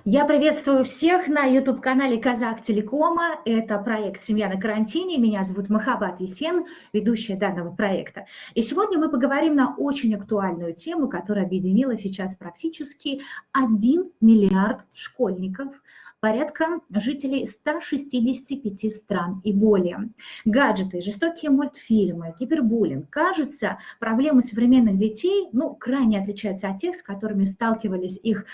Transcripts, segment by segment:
Я приветствую всех на YouTube-канале Казах Телекома. Это проект «Семья на карантине». Меня зовут Махаббат Есен, ведущая данного проекта. И сегодня мы поговорим на очень актуальную тему, которая объединила сейчас практически 1 миллиард школьников, порядка жителей 165 стран и более. Гаджеты, жестокие мультфильмы, кибербуллинг. Кажется, проблемы современных детей крайне отличаются от тех, с которыми сталкивались их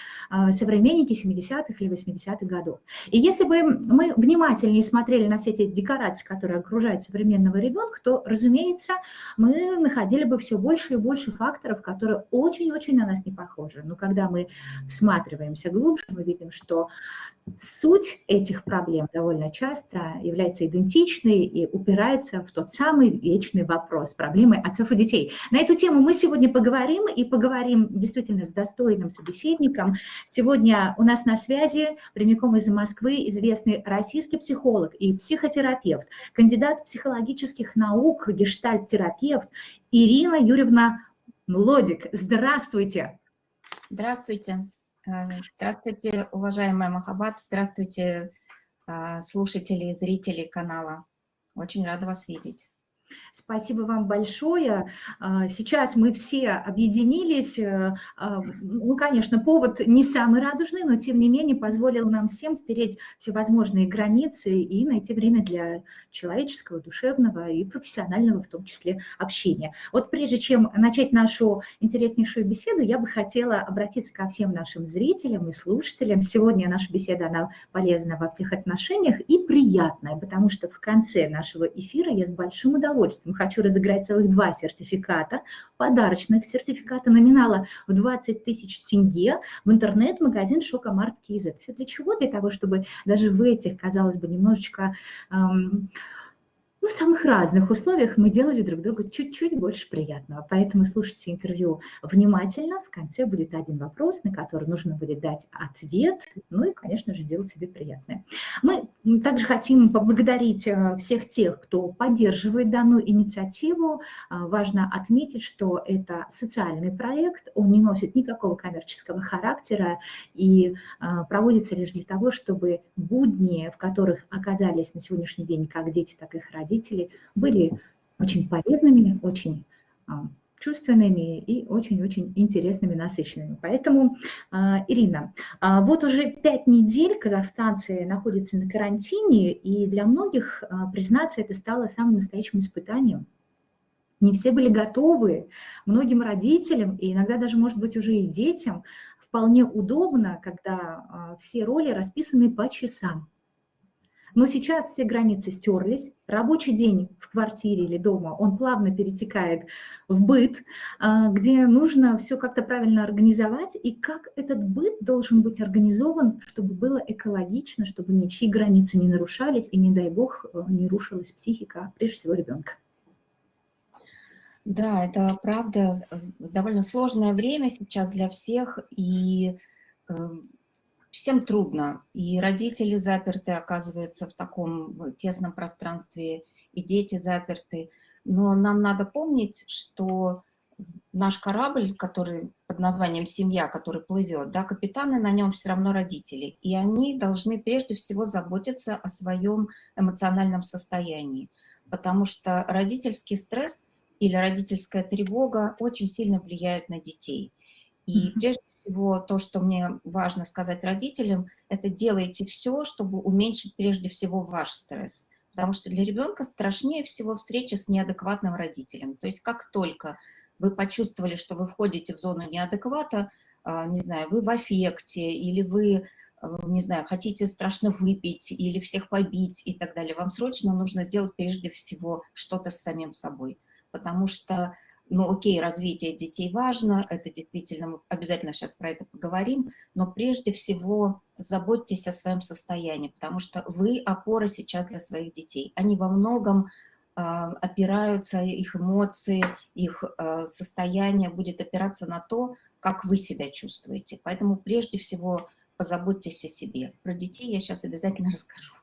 современники 70-х или 80-х годов. И если бы мы внимательнее смотрели на все эти декорации, которые окружают современного ребенка, то, разумеется, мы находили бы все больше и больше факторов, которые очень-очень на нас не похожи. Но когда мы всматриваемся глубже, мы видим, что суть этих проблем довольно часто является идентичной и упирается в тот самый вечный вопрос проблемы отцов и детей. На эту тему мы сегодня поговорим, и поговорим действительно с достойным собеседником. Сегодня у нас на связи прямиком из Москвы известный российский психолог и психотерапевт, кандидат психологических наук, гештальт-терапевт Ирина Юрьевна Млодик. Здравствуйте. Здравствуйте. Здравствуйте, уважаемая Махаббат. Здравствуйте, слушатели и зрители канала. Очень рада вас видеть. Спасибо вам большое. Сейчас мы все объединились. Конечно, повод не самый радужный, но тем не менее позволил нам всем стереть всевозможные границы и найти время для человеческого, душевного и профессионального, в том числе, общения. Вот прежде чем начать нашу интереснейшую беседу, я бы хотела обратиться ко всем нашим зрителям и слушателям. Сегодня наша беседа, она полезна во всех отношениях и приятная, потому что в конце нашего эфира я с большим удовольствием хочу разыграть целых 2 сертификата, подарочных сертификата номинала в 20 тысяч тенге в интернет-магазин Шокомарт Киз. Все для чего? Для того, чтобы даже в этих, казалось бы, немножечко в самых разных условиях мы делали друг другу чуть-чуть больше приятного. Поэтому слушайте интервью внимательно. В конце будет один вопрос, на который нужно будет дать ответ. Ну и, конечно же, сделать себе приятное. Мы также хотим поблагодарить всех тех, кто поддерживает данную инициативу. Важно отметить, что это социальный проект, он не носит никакого коммерческого характера и проводится лишь для того, чтобы будни, в которых оказались на сегодняшний день как дети, так и их родители, были очень полезными, очень чувственными и очень-очень интересными, насыщенными. Поэтому, Ирина, вот уже 5 недель казахстанцы находятся на карантине, и для многих, признаться, это стало самым настоящим испытанием. Не все были готовы. Многим родителям, и иногда даже, может быть, уже и детям, вполне удобно, когда все роли расписаны по часам. Но сейчас все границы стерлись, рабочий день в квартире или дома, он плавно перетекает в быт, где нужно все как-то правильно организовать, и как этот быт должен быть организован, чтобы было экологично, чтобы ничьи границы не нарушались, и, не дай бог, не рушилась психика, прежде всего, ребенка. Да, это правда довольно сложное время сейчас для всех, и всем трудно. И родители заперты, оказываются в таком тесном пространстве, и дети заперты. Но нам надо помнить, что наш корабль, который под названием «Семья», который плывет, да, капитаны на нем все равно родители. И они должны прежде всего заботиться о своем эмоциональном состоянии. Потому что родительский стресс или родительская тревога очень сильно влияют на детей. И прежде всего то, что мне важно сказать родителям, это делайте все, чтобы уменьшить прежде всего ваш стресс. Потому что для ребенка страшнее всего встреча с неадекватным родителем. То есть как только вы почувствовали, что вы входите в зону неадеквата, не знаю, вы в аффекте, или вы, не знаю, хотите страшно выпить, или всех побить и так далее, вам срочно нужно сделать прежде всего что-то с самим собой. Потому что окей, развитие детей важно, это действительно, мы обязательно сейчас про это поговорим, но прежде всего заботьтесь о своем состоянии, потому что вы опора сейчас для своих детей. Они во многом опираются, их эмоции, их состояние будет опираться на то, как вы себя чувствуете. Поэтому прежде всего позаботьтесь о себе. Про детей я сейчас обязательно расскажу.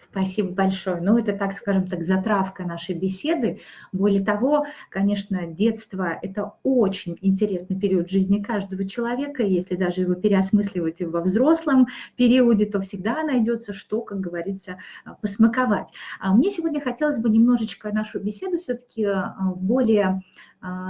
Спасибо большое. Ну, это, так скажем так, затравка нашей беседы. Более того, конечно, детство– это очень интересный период жизни каждого человека. Если даже его переосмысливать и во взрослом периоде, то всегда найдется, что, как говорится, посмаковать. Мне сегодня хотелось бы немножечко нашу беседу все-таки в более,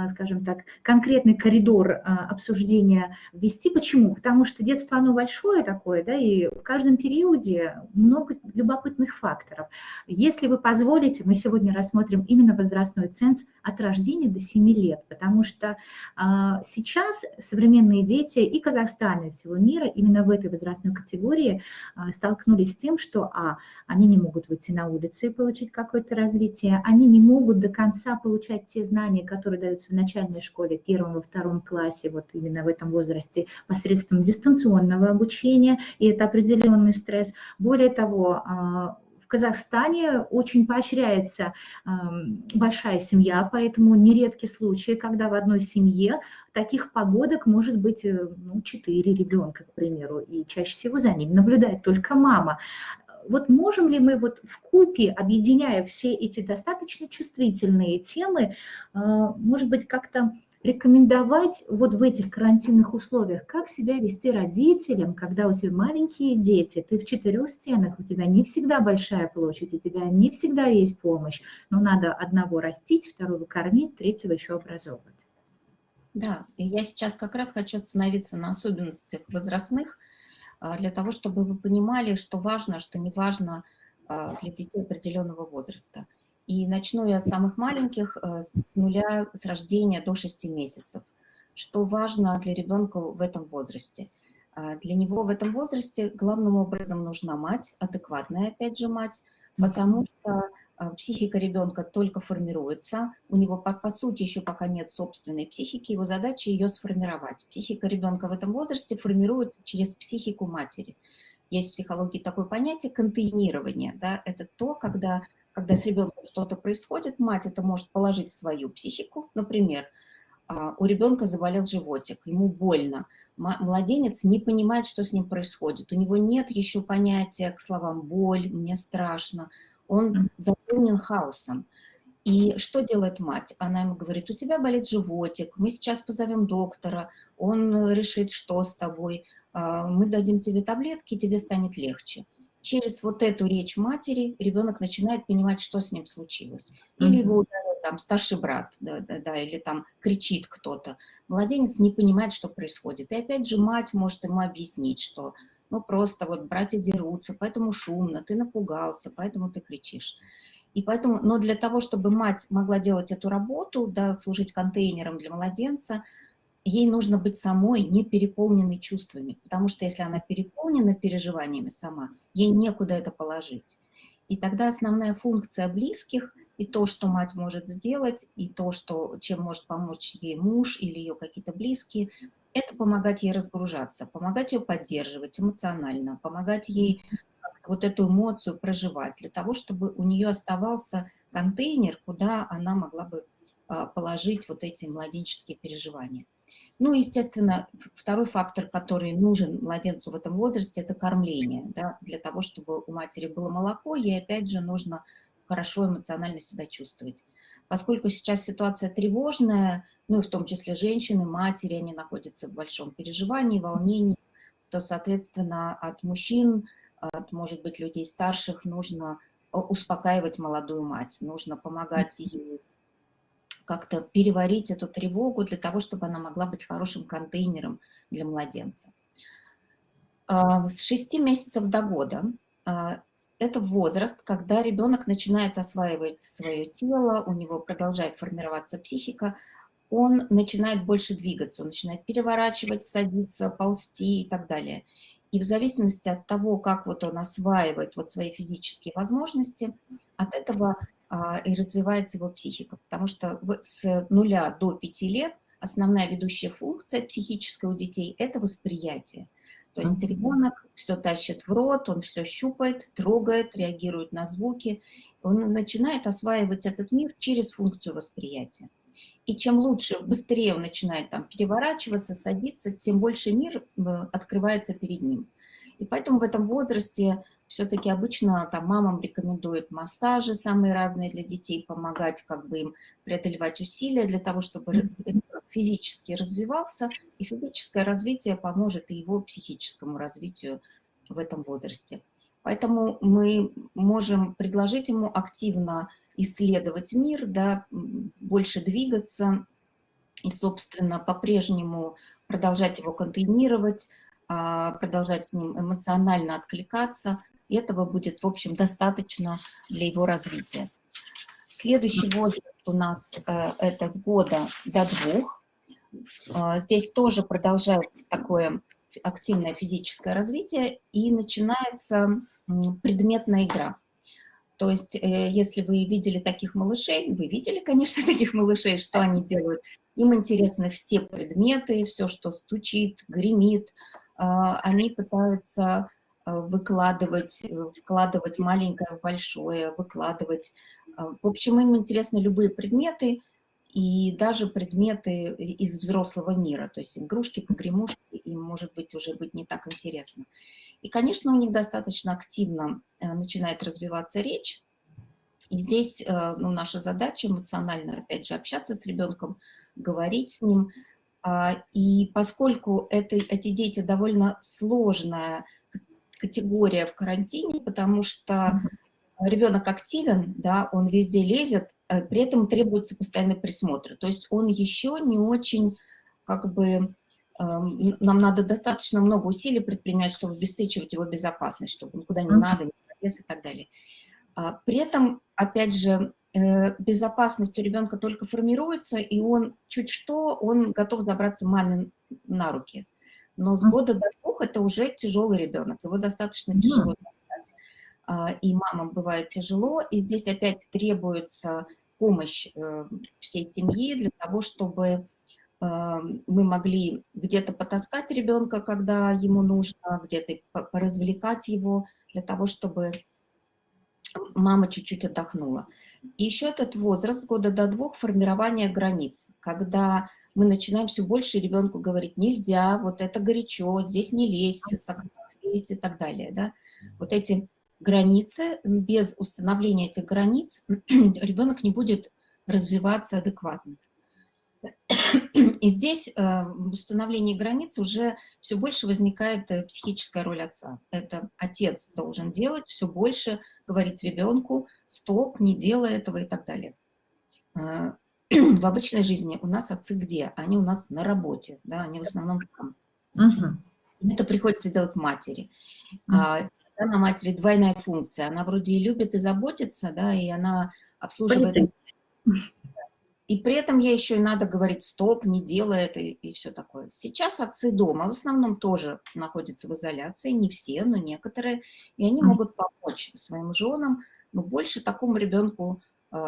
скажем так, конкретный коридор обсуждения ввести. Почему? Потому что детство, оно большое такое, да, и в каждом периоде много любопытных факторов. Если вы позволите, мы сегодня рассмотрим именно возрастной ценз от рождения до 7 лет, потому что сейчас современные дети и Казахстана, и всего мира именно в этой возрастной категории столкнулись с тем, что они не могут выйти на улицу и получить какое-то развитие, они не могут до конца получать те знания, которые даются в начальной школе, первом, во втором классе, вот именно в этом возрасте, посредством дистанционного обучения, и это определенный стресс. Более того, в Казахстане очень поощряется большая семья, поэтому нередки случаи, когда в одной семье таких погодок может быть 4 ребенка, к примеру, и чаще всего за ним наблюдает только мама. Вот можем ли мы вот вкупе, объединяя все эти достаточно чувствительные темы, может быть, как-то рекомендовать вот в этих карантинных условиях, как себя вести родителям, когда у тебя маленькие дети, ты в 4 стенах, у тебя не всегда большая площадь, у тебя не всегда есть помощь, но надо одного растить, второго кормить, третьего еще образовывать. Да, и я сейчас как раз хочу остановиться на особенностях возрастных, для того, чтобы вы понимали, что важно, что не важно для детей определенного возраста. И начну я с самых маленьких, с нуля, с рождения до 6 месяцев. Что важно для ребенка в этом возрасте? Для него в этом возрасте главным образом нужна мать, адекватная, опять же, мать, потому что психика ребенка только формируется, у него по сути еще пока нет собственной психики, его задача ее сформировать. Психика ребенка в этом возрасте формируется через психику матери. Есть в психологии такое понятие контейнирование, да, это то, когда с ребенком что-то происходит, мать это может положить в свою психику, например, у ребенка заболел животик, ему больно, младенец не понимает, что с ним происходит, у него нет еще понятия к словам «боль», «мне страшно», он заполнен хаосом. И что делает мать? Она ему говорит: у тебя болит животик, мы сейчас позовем доктора, он решит, что с тобой, мы дадим тебе таблетки, тебе станет легче. Через вот эту речь матери ребенок начинает понимать, что с ним случилось. Или его ударил там старший брат, или там кричит кто-то. Младенец не понимает, что происходит. И опять же мать может ему объяснить, что ну просто вот братья дерутся, поэтому шумно, ты напугался, поэтому ты кричишь. И поэтому, но для того, чтобы мать могла делать эту работу, да, служить контейнером для младенца, ей нужно быть самой не переполненной чувствами, потому что если она переполнена переживаниями сама, ей некуда это положить. И тогда основная функция близких и то, что мать может сделать, и то, что, чем может помочь ей муж или ее какие-то близкие, это помогать ей разгружаться, помогать ее поддерживать эмоционально, помогать ей вот эту эмоцию проживать, для того, чтобы у нее оставался контейнер, куда она могла бы положить вот эти младенческие переживания. Ну, естественно, второй фактор, который нужен младенцу в этом возрасте, это кормление. Да? Для того, чтобы у матери было молоко, ей опять же нужно хорошо эмоционально себя чувствовать. Поскольку сейчас ситуация тревожная, ну и в том числе женщины, матери, они находятся в большом переживании, волнении, то, соответственно, от мужчин, от, может быть, людей старших нужно успокаивать молодую мать, нужно помогать ей как-то переварить эту тревогу для того, чтобы она могла быть хорошим контейнером для младенца. С 6 месяцев до года это возраст, когда ребенок начинает осваивать свое тело, у него продолжает формироваться психика, он начинает больше двигаться, он начинает переворачивать, садиться, ползти и так далее. И в зависимости от того, как вот он осваивает вот свои физические возможности, от этого и развивается его психика. Потому что с 0 до 5 лет основная ведущая функция психическая у детей – это восприятие. То есть ребенок все тащит в рот, он все щупает, трогает, реагирует на звуки. Он начинает осваивать этот мир через функцию восприятия. И чем лучше, быстрее он начинает там переворачиваться, садиться, тем больше мир открывается перед ним. И поэтому в этом возрасте все-таки обычно там мамам рекомендуют массажи самые разные для детей, помогать как бы им преодолевать усилия для того, чтобы ребенок физически развивался, и физическое развитие поможет и его психическому развитию в этом возрасте. Поэтому мы можем предложить ему активно исследовать мир, да, больше двигаться и, собственно, по-прежнему продолжать его контейнировать, продолжать с ним эмоционально откликаться. И этого будет, в общем, достаточно для его развития. Следующий возраст у нас это с года до 2. Здесь тоже продолжается такое активное физическое развитие и начинается предметная игра. То есть, если вы видели таких малышей, вы видели, конечно, таких малышей, что они делают. Им интересны все предметы, все, что стучит, гремит. Они пытаются выкладывать, вкладывать маленькое в большое, выкладывать. В общем, им интересны любые предметы, и даже предметы из взрослого мира. То есть игрушки, погремушки, им может быть уже быть не так интересно. И, конечно, у них достаточно активно начинает развиваться речь. И здесь ну, наша задача эмоционально, опять же, общаться с ребенком, говорить с ним. И поскольку эти дети довольно сложная категория в карантине, потому что ребенок активен, да, он везде лезет, при этом требуется постоянный присмотр. То есть он еще не очень, как бы, нам надо достаточно много усилий предпринять, чтобы обеспечивать его безопасность, чтобы он никуда не надо, не полез и так далее. При этом, опять же, безопасность у ребенка только формируется, и он чуть что, он готов забраться маме на руки. Но с года до 2 это уже тяжелый ребенок, его достаточно тяжело достать. И мамам бывает тяжело, и здесь опять требуется помощь всей семьи для того, чтобы мы могли где-то потаскать ребенка, когда ему нужно, где-то поразвлекать его, для того, чтобы мама чуть-чуть отдохнула. И еще этот возраст, года до 2, формирование границ, когда мы начинаем все больше ребенку говорить: нельзя, вот это горячо, здесь не лезь, с окна слезь и так далее. Да? Вот эти границы, без установления этих границ ребенок не будет развиваться адекватно. И здесь в установлении границ уже все больше возникает психическая роль отца. Это отец должен делать, все больше говорить ребенку: стоп, не делай этого и так далее. В обычной жизни у нас отцы где? Они у нас на работе, да, они в основном там. Это приходится делать матери. Да, на матери двойная функция. Она вроде и любит, и заботится, да, и она обслуживает. И при этом ей еще и надо говорить: стоп, не делай это и все такое. Сейчас отцы дома в основном тоже находятся в изоляции, не все, но некоторые, и они могут помочь своим женам, но больше такому ребенку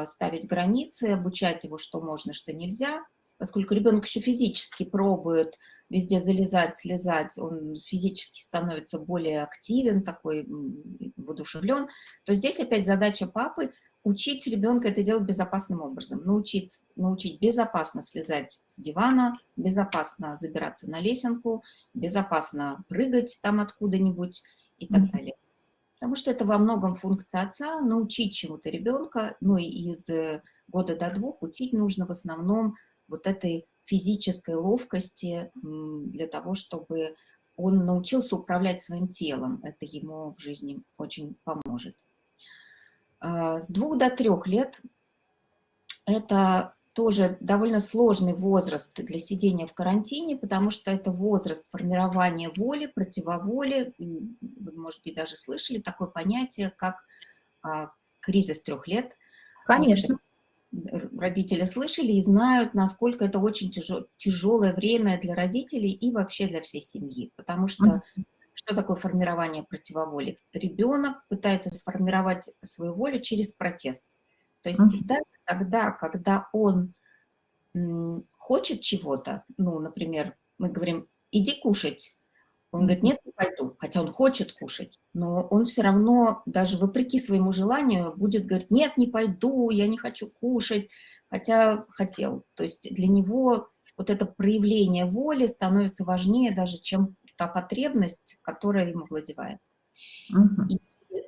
ставить границы, обучать его, что можно, что нельзя, поскольку ребенок еще физически пробует везде залезать, слезать, он физически становится более активен, такой воодушевлен, то здесь опять задача папы учить ребенка это делать безопасным образом, научить безопасно слезать с дивана, безопасно забираться на лесенку, безопасно прыгать там откуда-нибудь и так далее. Потому что это во многом функция отца, научить чему-то ребенка, ну и из года до 2 учить нужно в основном вот этой физической ловкости для того, чтобы он научился управлять своим телом. Это ему в жизни очень поможет. С 2 до 3 лет это тоже довольно сложный возраст для сидения в карантине, потому что это возраст формирования воли, противоволи. Вы, может быть, даже слышали такое понятие, как кризис 3 лет. Конечно. Родители слышали и знают, насколько это очень тяжелое время для родителей и вообще для всей семьи, потому что что такое формирование противоволи? Ребенок пытается сформировать свою волю через протест. То есть даже тогда, когда он хочет чего-то, ну, например, мы говорим: иди кушать. Он говорит: нет, не пойду, хотя он хочет кушать, но он все равно, даже вопреки своему желанию, будет говорить: нет, не пойду, я не хочу кушать, хотя хотел. То есть для него вот это проявление воли становится важнее даже, чем та потребность, которая им овладевает. Мгм. И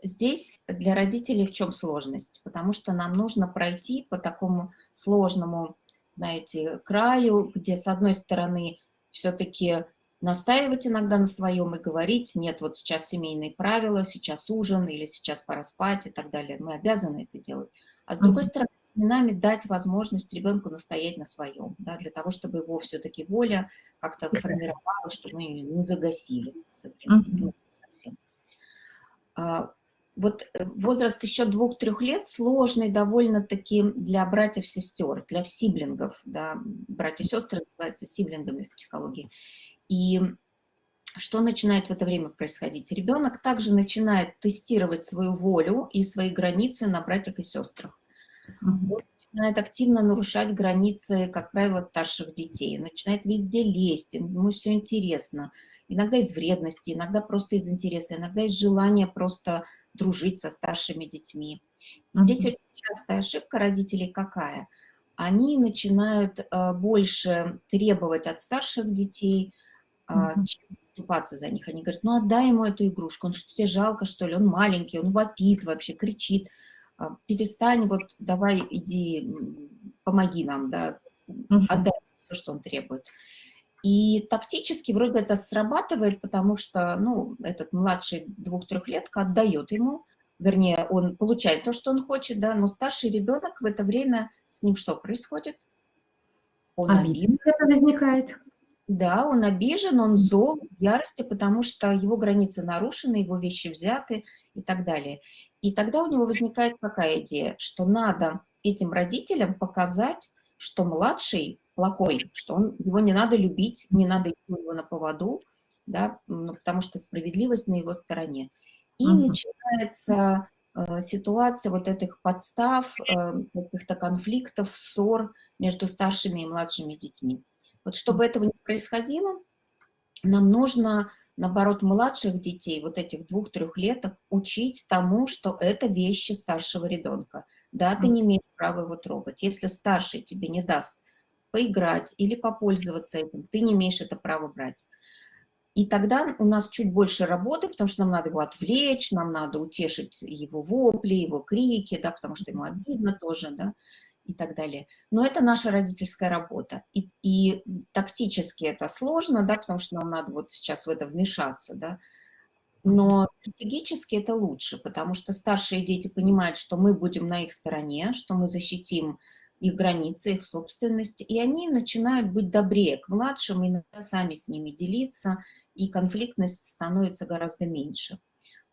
здесь для родителей в чем сложность? Потому что нам нужно пройти по такому сложному, знаете, краю, где, с одной стороны, все-таки настаивать иногда на своем и говорить: нет, вот сейчас семейные правила, сейчас ужин или сейчас пора спать и так далее. Мы обязаны это делать. А с другой Мгм. стороны, временами дать возможность ребенку настоять на своем, да, для того, чтобы его все-таки воля как-то формировалась, чтобы мы ее не загасили со временем, Мгм. ну, совсем. А, Вот возраст еще 2-3 лет сложный довольно-таки для братьев-сестер, для сиблингов, да, братья-сестры называются сиблингами в психологии. И что начинает в это время происходить? Ребенок также начинает тестировать свою волю и свои границы на братьях и сестрах. Мгм. Он начинает активно нарушать границы, как правило, старших детей. Начинает везде лезть, ему все интересно. Иногда из вредности, иногда просто из интереса, иногда из желания просто дружить со старшими детьми. Здесь Мгм. очень частая ошибка родителей какая? Они начинают больше требовать от старших детей, Мгм. чем заступаться за них. Они говорят: ну отдай ему эту игрушку, он что, тебе жалко, что ли, он маленький, он вопит вообще, кричит, перестань, вот давай иди, помоги нам, да, Мгм. отдай все, что он требует. И тактически вроде это срабатывает, потому что, ну, этот младший 2-3-летка отдает ему, вернее, он получает то, что он хочет, да, но старший ребенок в это время, с ним что происходит? Он Обида, обижен. наверно, возникает. Да, он обижен, он зол, в ярости, потому что его границы нарушены, его вещи взяты и так далее. И тогда у него возникает какая идея? Что надо этим родителям показать, что младший плохой, что его не надо любить, не надо идти у него на поводу, да, ну, потому что справедливость на его стороне. И Мгм. начинается ситуация вот этих подстав, каких-то конфликтов, ссор между старшими и младшими детьми. Вот чтобы этого не происходило, нам нужно, наоборот, младших детей, вот этих 2-3 леток, учить тому, что это вещи старшего ребенка. Да, ты не имеешь права его трогать. Если старший тебе не даст поиграть или попользоваться этим, ты не имеешь это право брать. И тогда у нас чуть больше работы, потому что нам надо его отвлечь, нам надо утешить его вопли, его крики, да, потому что ему обидно тоже, да, и так далее. Но это наша родительская работа. И тактически это сложно, да, потому что нам надо вот сейчас в это вмешаться, да, но стратегически это лучше, потому что старшие дети понимают, что мы будем на их стороне, что мы защитим их границы, их собственность, и они начинают быть добрее к младшим, и иногда сами с ними делиться, и конфликтность становится гораздо меньше.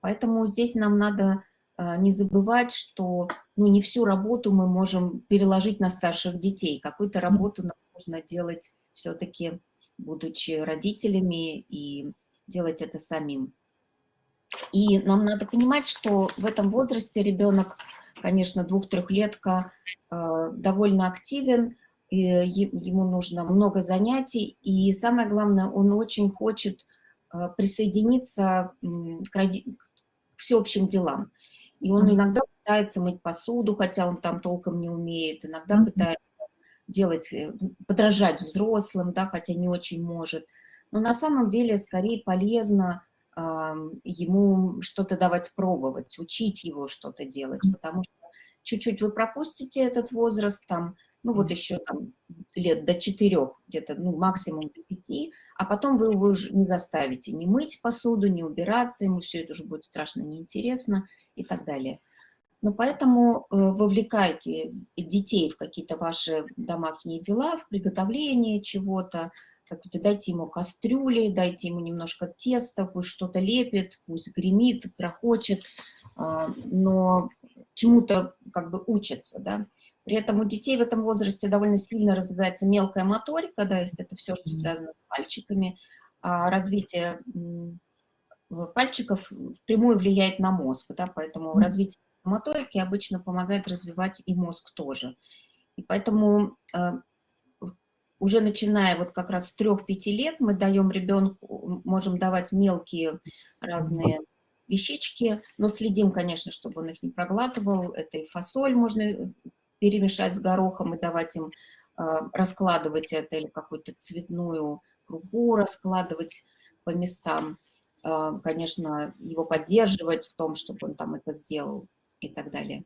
Поэтому здесь нам надо не забывать, что, ну, не всю работу мы можем переложить на старших детей. Какую-то работу нам нужно делать все-таки, будучи родителями, и делать это самим. И нам надо понимать, что в этом возрасте ребенок, конечно, 2-3-летка, довольно активен, и ему нужно много занятий, и самое главное, он очень хочет присоединиться к всеобщим делам. И он Мгм. иногда пытается мыть посуду, хотя он там толком не умеет, иногда Мгм. пытается делать, подражать взрослым, да, хотя не очень может. Но на самом деле скорее полезно ему что-то давать пробовать, учить его что-то делать, потому что чуть-чуть вы пропустите этот возраст, там, ну вот еще там, лет до 4, где-то, ну, максимум до 5, а потом вы его уже не заставите ни мыть посуду, ни убираться, ему все это уже будет страшно неинтересно и так далее. Ну, поэтому вовлекайте детей в какие-то ваши домашние дела, в приготовление чего-то, как-то дайте ему кастрюли, дайте ему немножко теста, пусть что-то лепит, пусть гремит, грохочет, но чему-то как бы учится, да. При этом у детей в этом возрасте довольно сильно развивается мелкая моторика, да, если это все, что связано с пальчиками, развитие пальчиков впрямую влияет на мозг, да, поэтому Мгм. развитие моторики обычно помогает развивать и мозг тоже. И поэтому уже начиная вот как раз с 3-5 лет мы даем ребенку, можем давать мелкие разные вещички, но следим, конечно, чтобы он их не проглатывал. Это и фасоль можно перемешать с горохом и давать им раскладывать это, или какую-то цветную крупу раскладывать. по местам, конечно, его поддерживать в том, чтобы он там это сделал и так далее.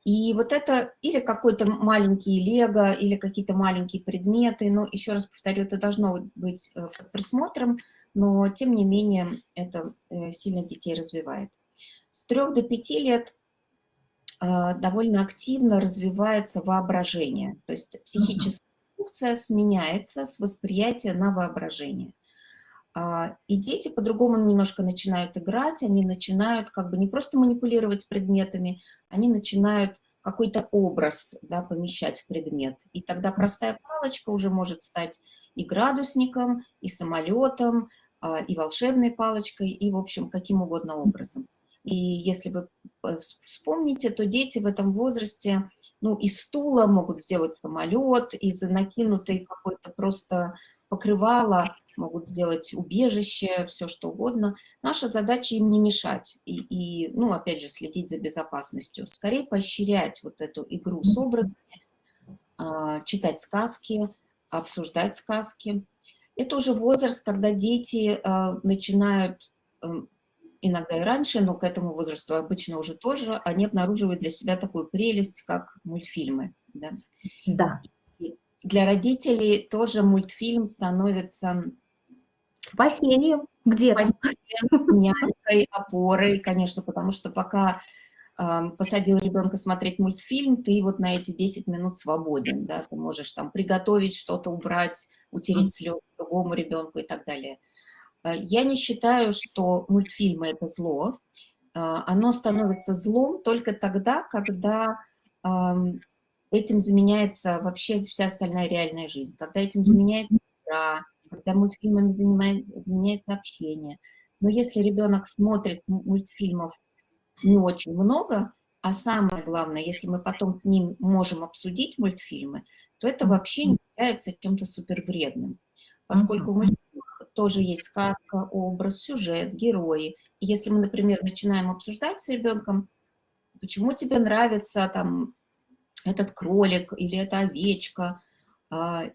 И вот это или какой-то маленький лего, или какие-то маленькие предметы, но еще раз повторю, это должно быть под присмотром, но тем не менее это сильно детей развивает. С 3 до 5 лет довольно активно развивается воображение, то есть психическая функция сменяется с восприятия на воображение. И дети по-другому немножко начинают играть, они начинают как бы не просто манипулировать предметами, они начинают какой-то образ, да, помещать в предмет. И тогда простая палочка уже может стать и градусником, и самолетом, и волшебной палочкой, и, в общем, каким угодно образом. И если вы вспомните, то дети в этом возрасте, ну, из стула могут сделать самолет, из накинутой какой-то просто покрывала могут сделать убежище, все что угодно. Наша задача им не мешать и, ну, опять же, следить за безопасностью. Скорее поощрять вот эту игру с образами, читать сказки, обсуждать сказки. Это уже возраст, когда дети начинают, иногда и раньше, но к этому возрасту обычно уже тоже, они обнаруживают для себя такую прелесть, как мультфильмы. Да? Да. И для родителей тоже мультфильм становится Спасением где-то. нянькой, опорой, конечно, потому что пока посадил ребенка смотреть мультфильм, ты вот на эти 10 минут свободен, да, ты можешь там приготовить что-то, убрать, утереть слезы другому ребенку и так далее. Я не считаю, что мультфильмы – это зло. Оно становится злом только тогда, когда этим заменяется вообще вся остальная реальная жизнь, когда этим заменяется игра, когда мультфильмами заменяется общение. Но если ребенок смотрит мультфильмов не очень много, а самое главное, если мы потом с ним можем обсудить мультфильмы, то это вообще не является чем-то супервредным, поскольку в мультфильмах тоже есть сказка, образ, сюжет, герои. И если мы, например, начинаем обсуждать с ребенком, почему тебе нравится там этот кролик или эта овечка,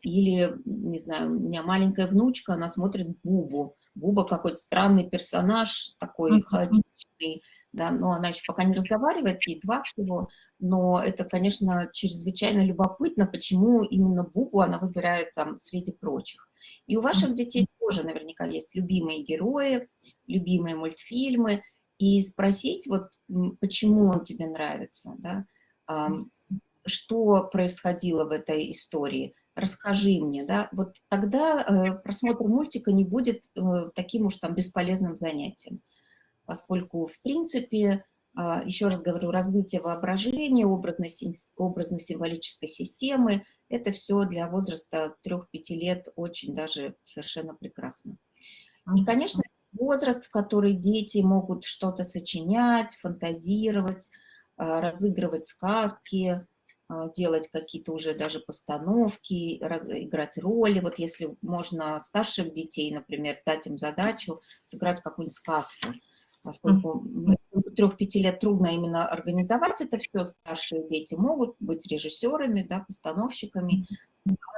или, не знаю, у меня маленькая внучка, она смотрит Бубу. Буба какой-то странный персонаж, такой хаотичный, да, но она еще пока не разговаривает, ей 2 всего, но это, конечно, чрезвычайно любопытно, почему именно Бубу она выбирает там среди прочих. И у ваших детей тоже наверняка есть любимые герои, любимые мультфильмы, и спросить, вот, почему он тебе нравится, да, что происходило в этой истории, расскажи мне, да, вот тогда просмотр мультика не будет таким уж там бесполезным занятием, поскольку, в принципе, еще раз говорю, развитие воображения, образно-символической системы, это все для возраста 3-5 лет очень даже совершенно прекрасно. И, конечно, возраст, в который дети могут что-то сочинять, фантазировать, разыгрывать сказки, делать какие-то уже даже постановки, играть роли. Вот если можно старших детей, например, дать им задачу сыграть какую-нибудь сказку, поскольку 3-5 лет трудно именно организовать это все, старшие дети могут быть режиссерами, да, постановщиками,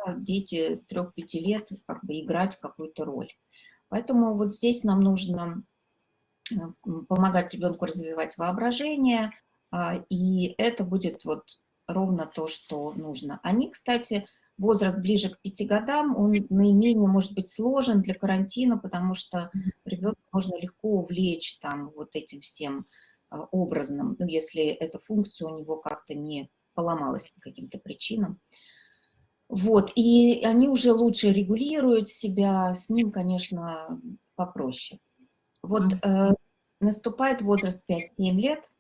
а дети 3-5 лет как бы играть какую-то роль. Поэтому вот здесь нам нужно помогать ребенку развивать воображение, и это будет вот ровно то, что нужно. Они, кстати, возраст ближе к 5 годам, он наименее может быть сложен для карантина, потому что ребенка можно легко увлечь там вот этим всем образным, ну, если эта функция у него как-то не поломалась по каким-то причинам. Вот, и они уже лучше регулируют себя, с ним, конечно, попроще. Вот наступает возраст 5-7 лет,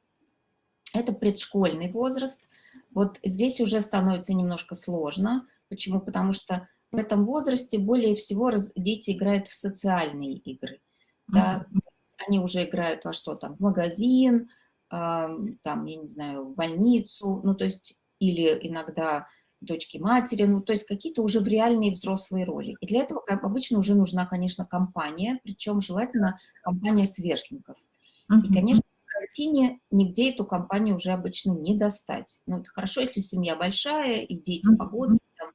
это предшкольный возраст. Вот здесь уже становится немножко сложно. Почему? Потому что в этом возрасте более всего дети играют в социальные игры. Да? Они уже играют во что там, в магазин, там, я не знаю, в больницу, ну, то есть, или иногда дочки матери, ну, то есть какие-то уже в реальные взрослые роли. И для этого, как обычно, уже нужна, конечно, компания, причем желательно компания сверстников. И, конечно, в карантине нигде эту компанию уже обычно не достать. Ну, это хорошо, если семья большая, и дети погодные, там,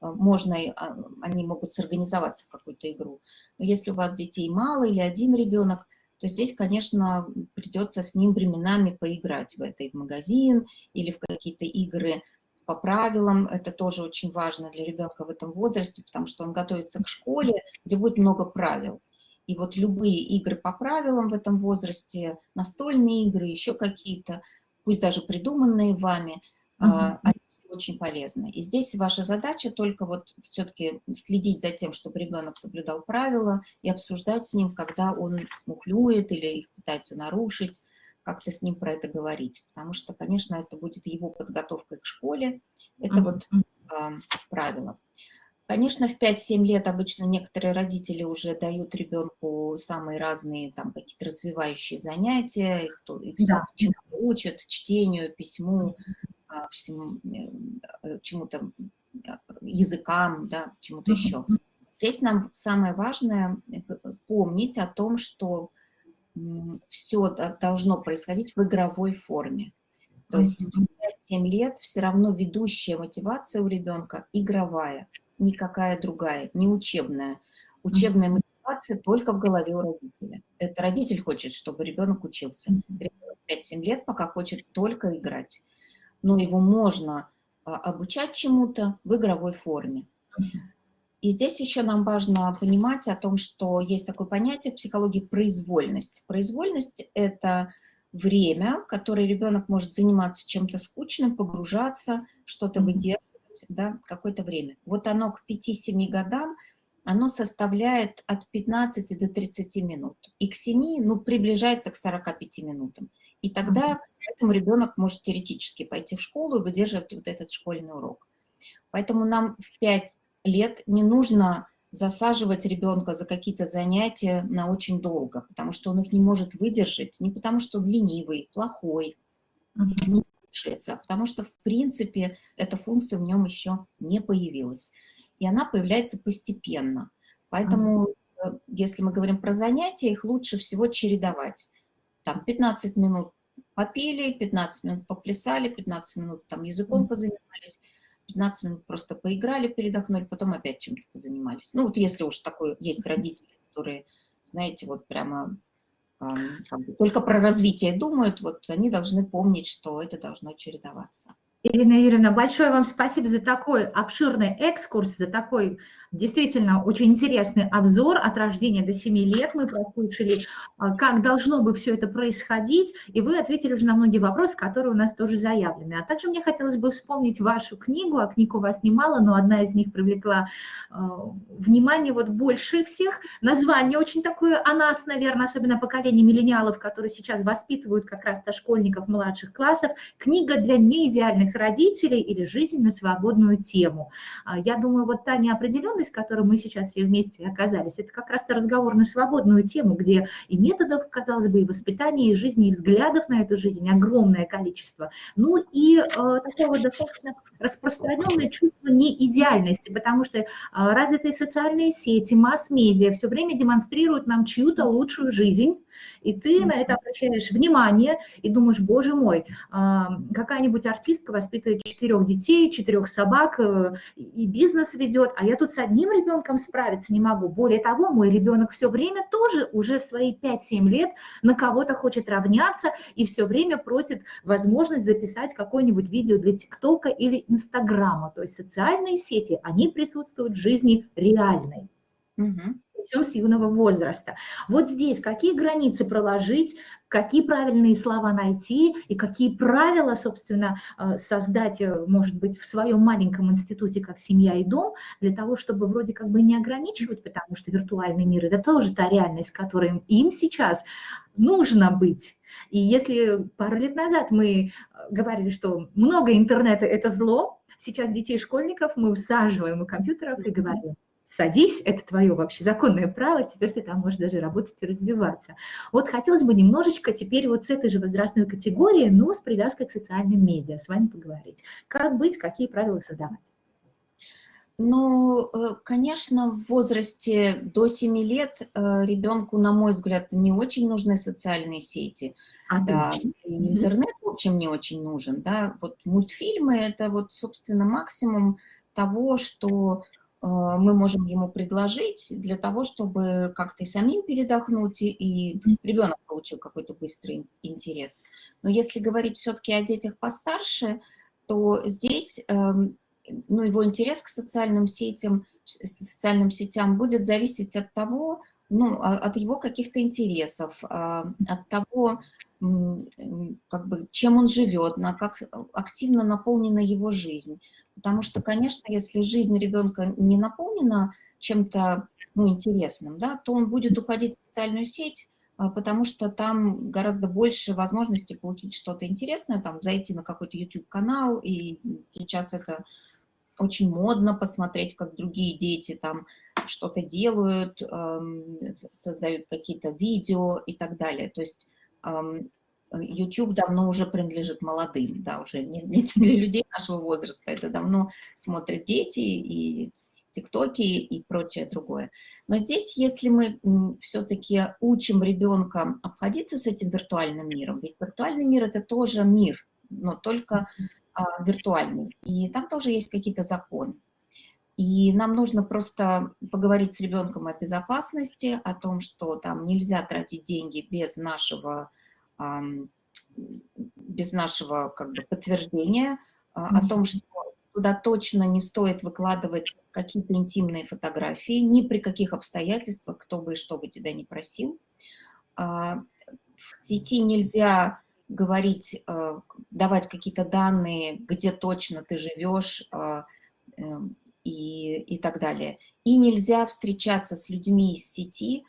они могут сорганизоваться в какую-то игру. Но если у вас детей мало или один ребенок, то здесь, конечно, придется с ним временами поиграть в магазин или в какие-то игры по правилам. Это тоже очень важно для ребенка в этом возрасте, потому что он готовится к школе, где будет много правил. И вот любые игры по правилам в этом возрасте, настольные игры, еще какие-то, пусть даже придуманные вами, они очень полезны. И здесь ваша задача только вот все-таки следить за тем, чтобы ребенок соблюдал правила, и обсуждать с ним, когда он мухлюет или их пытается нарушить, как-то с ним про это говорить. Потому что, конечно, это будет его подготовка к школе, это вот правило. Конечно, в 5-7 лет обычно некоторые родители уже дают ребенку самые разные там какие-то развивающие занятия, их Да. чему-то учат, чтению, письму, чему-то, языкам, да, чему-то еще. Здесь нам самое важное помнить о том, что все должно происходить в игровой форме. То есть в 5-7 лет все равно ведущая мотивация у ребенка игровая, никакая другая, не учебная. Учебная мотивация только в голове у родителя. Это родитель хочет, чтобы ребенок учился. Ребенок 5-7 лет пока хочет только играть. Но его можно обучать чему-то в игровой форме. И здесь еще нам важно понимать о том, что есть такое понятие в психологии произвольность. Произвольность – это время, которое ребенок может заниматься чем-то скучным, погружаться, что-то выдерживать, да, какое-то время. Вот оно к 5-7 годам, оно составляет от 15 до 30 минут. И к 7, приближается к 45 минутам. И тогда поэтому ребенок может теоретически пойти в школу и выдерживать вот этот школьный урок. Поэтому нам в 5 лет не нужно засаживать ребенка за какие-то занятия на очень долго, потому что он их не может выдержать, не потому что он ленивый, плохой, не слушается, а потому что, в принципе, эта функция в нем еще не появилась. И она появляется постепенно. Поэтому, если мы говорим про занятия, их лучше всего чередовать. Там 15 минут попели, 15 минут поплясали, 15 минут там языком позанимались, 15 минут просто поиграли, передохнули, потом опять чем-то позанимались. Вот если уж такое есть родители, которые, знаете, вот прямо только про развитие думают, вот они должны помнить, что это должно чередоваться. Ирина Юрьевна, большое вам спасибо за такой обширный экскурс, за такой действительно очень интересный обзор от рождения до 7 лет. Мы прослушали, как должно бы все это происходить, и вы ответили уже на многие вопросы, которые у нас тоже заявлены. А также мне хотелось бы вспомнить вашу книгу, а книг у вас немало, но одна из них привлекла внимание вот больше всех. Название очень такое о нас, наверное, особенно поколение миллениалов, которые сейчас воспитывают как раз дошкольников младших классов. Книга для неидеальных родителей или жизнь на свободную тему. Я думаю, вот та неопределенность, в которой мы сейчас все вместе оказались, это как раз разговор на свободную тему, где и методов, казалось бы, и воспитания, и жизни, и взглядов на эту жизнь огромное количество. И такое вот достаточно распространенное чувство неидеальности, потому что развитые социальные сети, масс-медиа все время демонстрируют нам чью-то лучшую жизнь, и ты на это обращаешь внимание и думаешь, боже мой, какая-нибудь артистка воспитывает 4 детей, 4 собак и бизнес ведет, а я тут с одним ребенком справиться не могу. Более того, мой ребенок все время тоже уже свои 5-7 лет на кого-то хочет равняться и все время просит возможность записать какое-нибудь видео для ТикТока или Инстаграма. То есть социальные сети, они присутствуют в жизни реальной. Причем с юного возраста. Вот здесь какие границы проложить, какие правильные слова найти и какие правила, собственно, создать, может быть, в своем маленьком институте, как семья и дом, для того, чтобы вроде как бы не ограничивать, потому что виртуальный мир – это тоже та реальность, с которой им сейчас нужно быть. И если пару лет назад мы говорили, что много интернета – это зло, сейчас детей-школьников мы усаживаем у компьютеров и говорим: садись, это твое вообще законное право, теперь ты там можешь даже работать и развиваться. Вот хотелось бы немножечко теперь вот с этой же возрастной категории, но с привязкой к социальным медиа с вами поговорить. Как быть, какие правила создавать? Конечно, в возрасте до 7 лет ребенку, на мой взгляд, не очень нужны социальные сети. Да, и интернет, в общем, не очень нужен. Да? Вот мультфильмы – это вот, собственно, максимум того, что мы можем ему предложить для того, чтобы как-то и самим передохнуть, и ребенок получил какой-то быстрый интерес. Но если говорить все-таки о детях постарше, то здесь ну, его интерес к социальным сетям будет зависеть от того, ну, от его каких-то интересов, от того, как бы, чем он живет, как активно наполнена его жизнь. Потому что, конечно, если жизнь ребенка не наполнена чем-то, ну, интересным, да, то он будет уходить в социальную сеть, потому что там гораздо больше возможностей получить что-то интересное, там, зайти на какой-то YouTube-канал, и сейчас это очень модно посмотреть, как другие дети там что-то делают, создают какие-то видео и так далее. То есть YouTube давно уже принадлежит молодым, да, уже не для людей нашего возраста, это давно смотрят дети и ТикТоки и прочее другое. Но здесь, если мы все-таки учим ребенка обходиться с этим виртуальным миром, ведь виртуальный мир — это тоже мир, но только виртуальный, и там тоже есть какие-то законы. И нам нужно просто поговорить с ребенком о безопасности, о том, что там нельзя тратить деньги без нашего как бы подтверждения, о том, что туда точно не стоит выкладывать какие-то интимные фотографии, ни при каких обстоятельствах, кто бы и что бы тебя не просил. В сети нельзя говорить, давать какие-то данные, где точно ты живешь, и так далее. И нельзя встречаться с людьми из сети,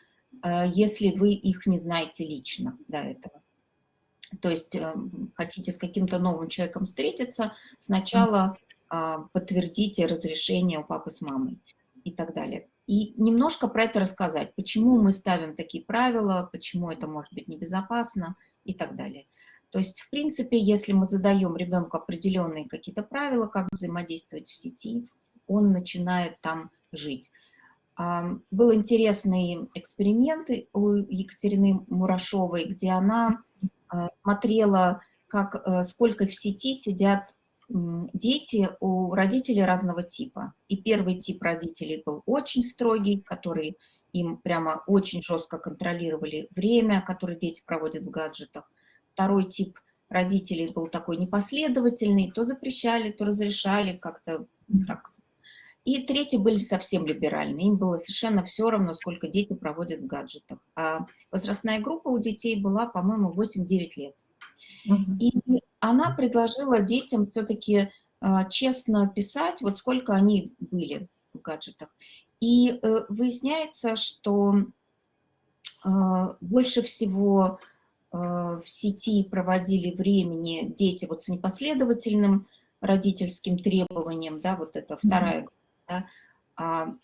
если вы их не знаете лично до этого. То есть хотите с каким-то новым человеком встретиться, сначала подтвердите разрешение у папы с мамой и так далее. И немножко про это рассказать, почему мы ставим такие правила, почему это может быть небезопасно и так далее. То есть, в принципе, если мы задаем ребенку определенные какие-то правила, как взаимодействовать в сети, он начинает там жить. Был интересный эксперимент у Екатерины Мурашовой, где она смотрела, сколько в сети сидят дети у родителей разного типа. И первый тип родителей был очень строгий, который им прямо очень жестко контролировали время, которое дети проводят в гаджетах. Второй тип родителей был такой непоследовательный, то запрещали, то разрешали, как-то так. И третьи были совсем либеральные, им было совершенно все равно, сколько дети проводят в гаджетах. А возрастная группа у детей была, по-моему, 8-9 лет. И она предложила детям все-таки честно писать, вот сколько они были в гаджетах. И выясняется, что больше всего в сети проводили времени дети вот с непоследовательным родительским требованием, да, вот это вторая группа, да,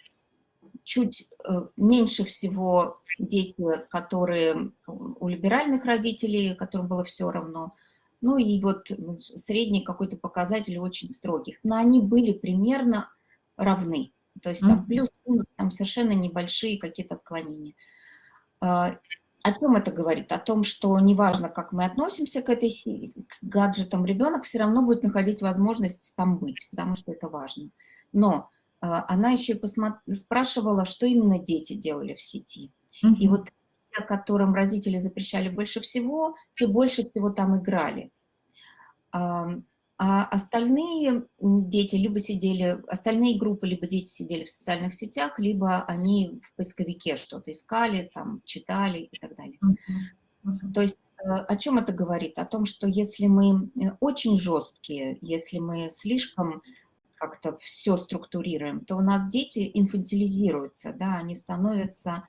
чуть меньше всего дети, которые у либеральных родителей, которым было все равно, ну и вот средний какой-то показатель очень строгих. Но они были примерно равны. То есть там плюс-минус, там совершенно небольшие какие-то отклонения. О чем это говорит? О том, что неважно, как мы относимся к гаджетам, ребенок все равно будет находить возможность там быть, потому что это важно. Но она еще и спрашивала, что именно дети делали в сети. И вот те, которым родители запрещали больше всего, те больше всего там играли. А остальные дети остальные группы, либо дети сидели в социальных сетях, либо они в поисковике что-то искали, там, читали и так далее. То есть о чем это говорит? О том, что если мы очень жесткие, если мы слишком как-то все структурируем, то у нас дети инфантилизируются, да, они становятся,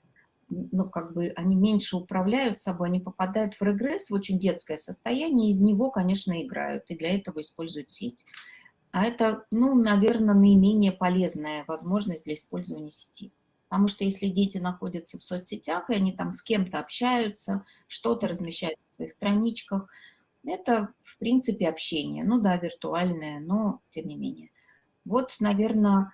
ну, как бы, они меньше управляют собой, они попадают в регресс, в очень детское состояние, из него, конечно, играют, и для этого используют сеть. А это, ну, наверное, наименее полезная возможность для использования сети. Потому что если дети находятся в соцсетях, и они там с кем-то общаются, что-то размещают в своих страничках, это, в принципе, общение. Ну да, виртуальное, но тем не менее. Вот, наверное,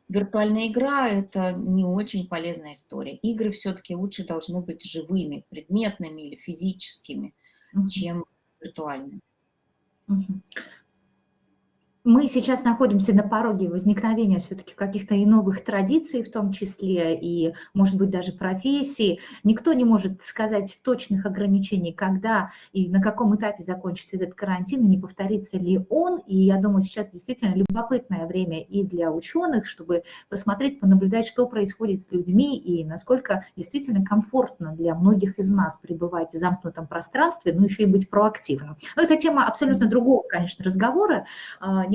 виртуальная игра — это не очень полезная история. Игры все-таки лучше должны быть живыми, предметными или физическими, чем виртуальными. Мы сейчас находимся на пороге возникновения все-таки каких-то и новых традиций, в том числе, и, может быть, даже профессий. Никто не может сказать точных ограничений, когда и на каком этапе закончится этот карантин, и не повторится ли он. И я думаю, сейчас действительно любопытное время и для ученых, чтобы посмотреть, понаблюдать, что происходит с людьми и насколько действительно комфортно для многих из нас пребывать в замкнутом пространстве, но еще и быть проактивным. Но это тема абсолютно другого, конечно, разговора,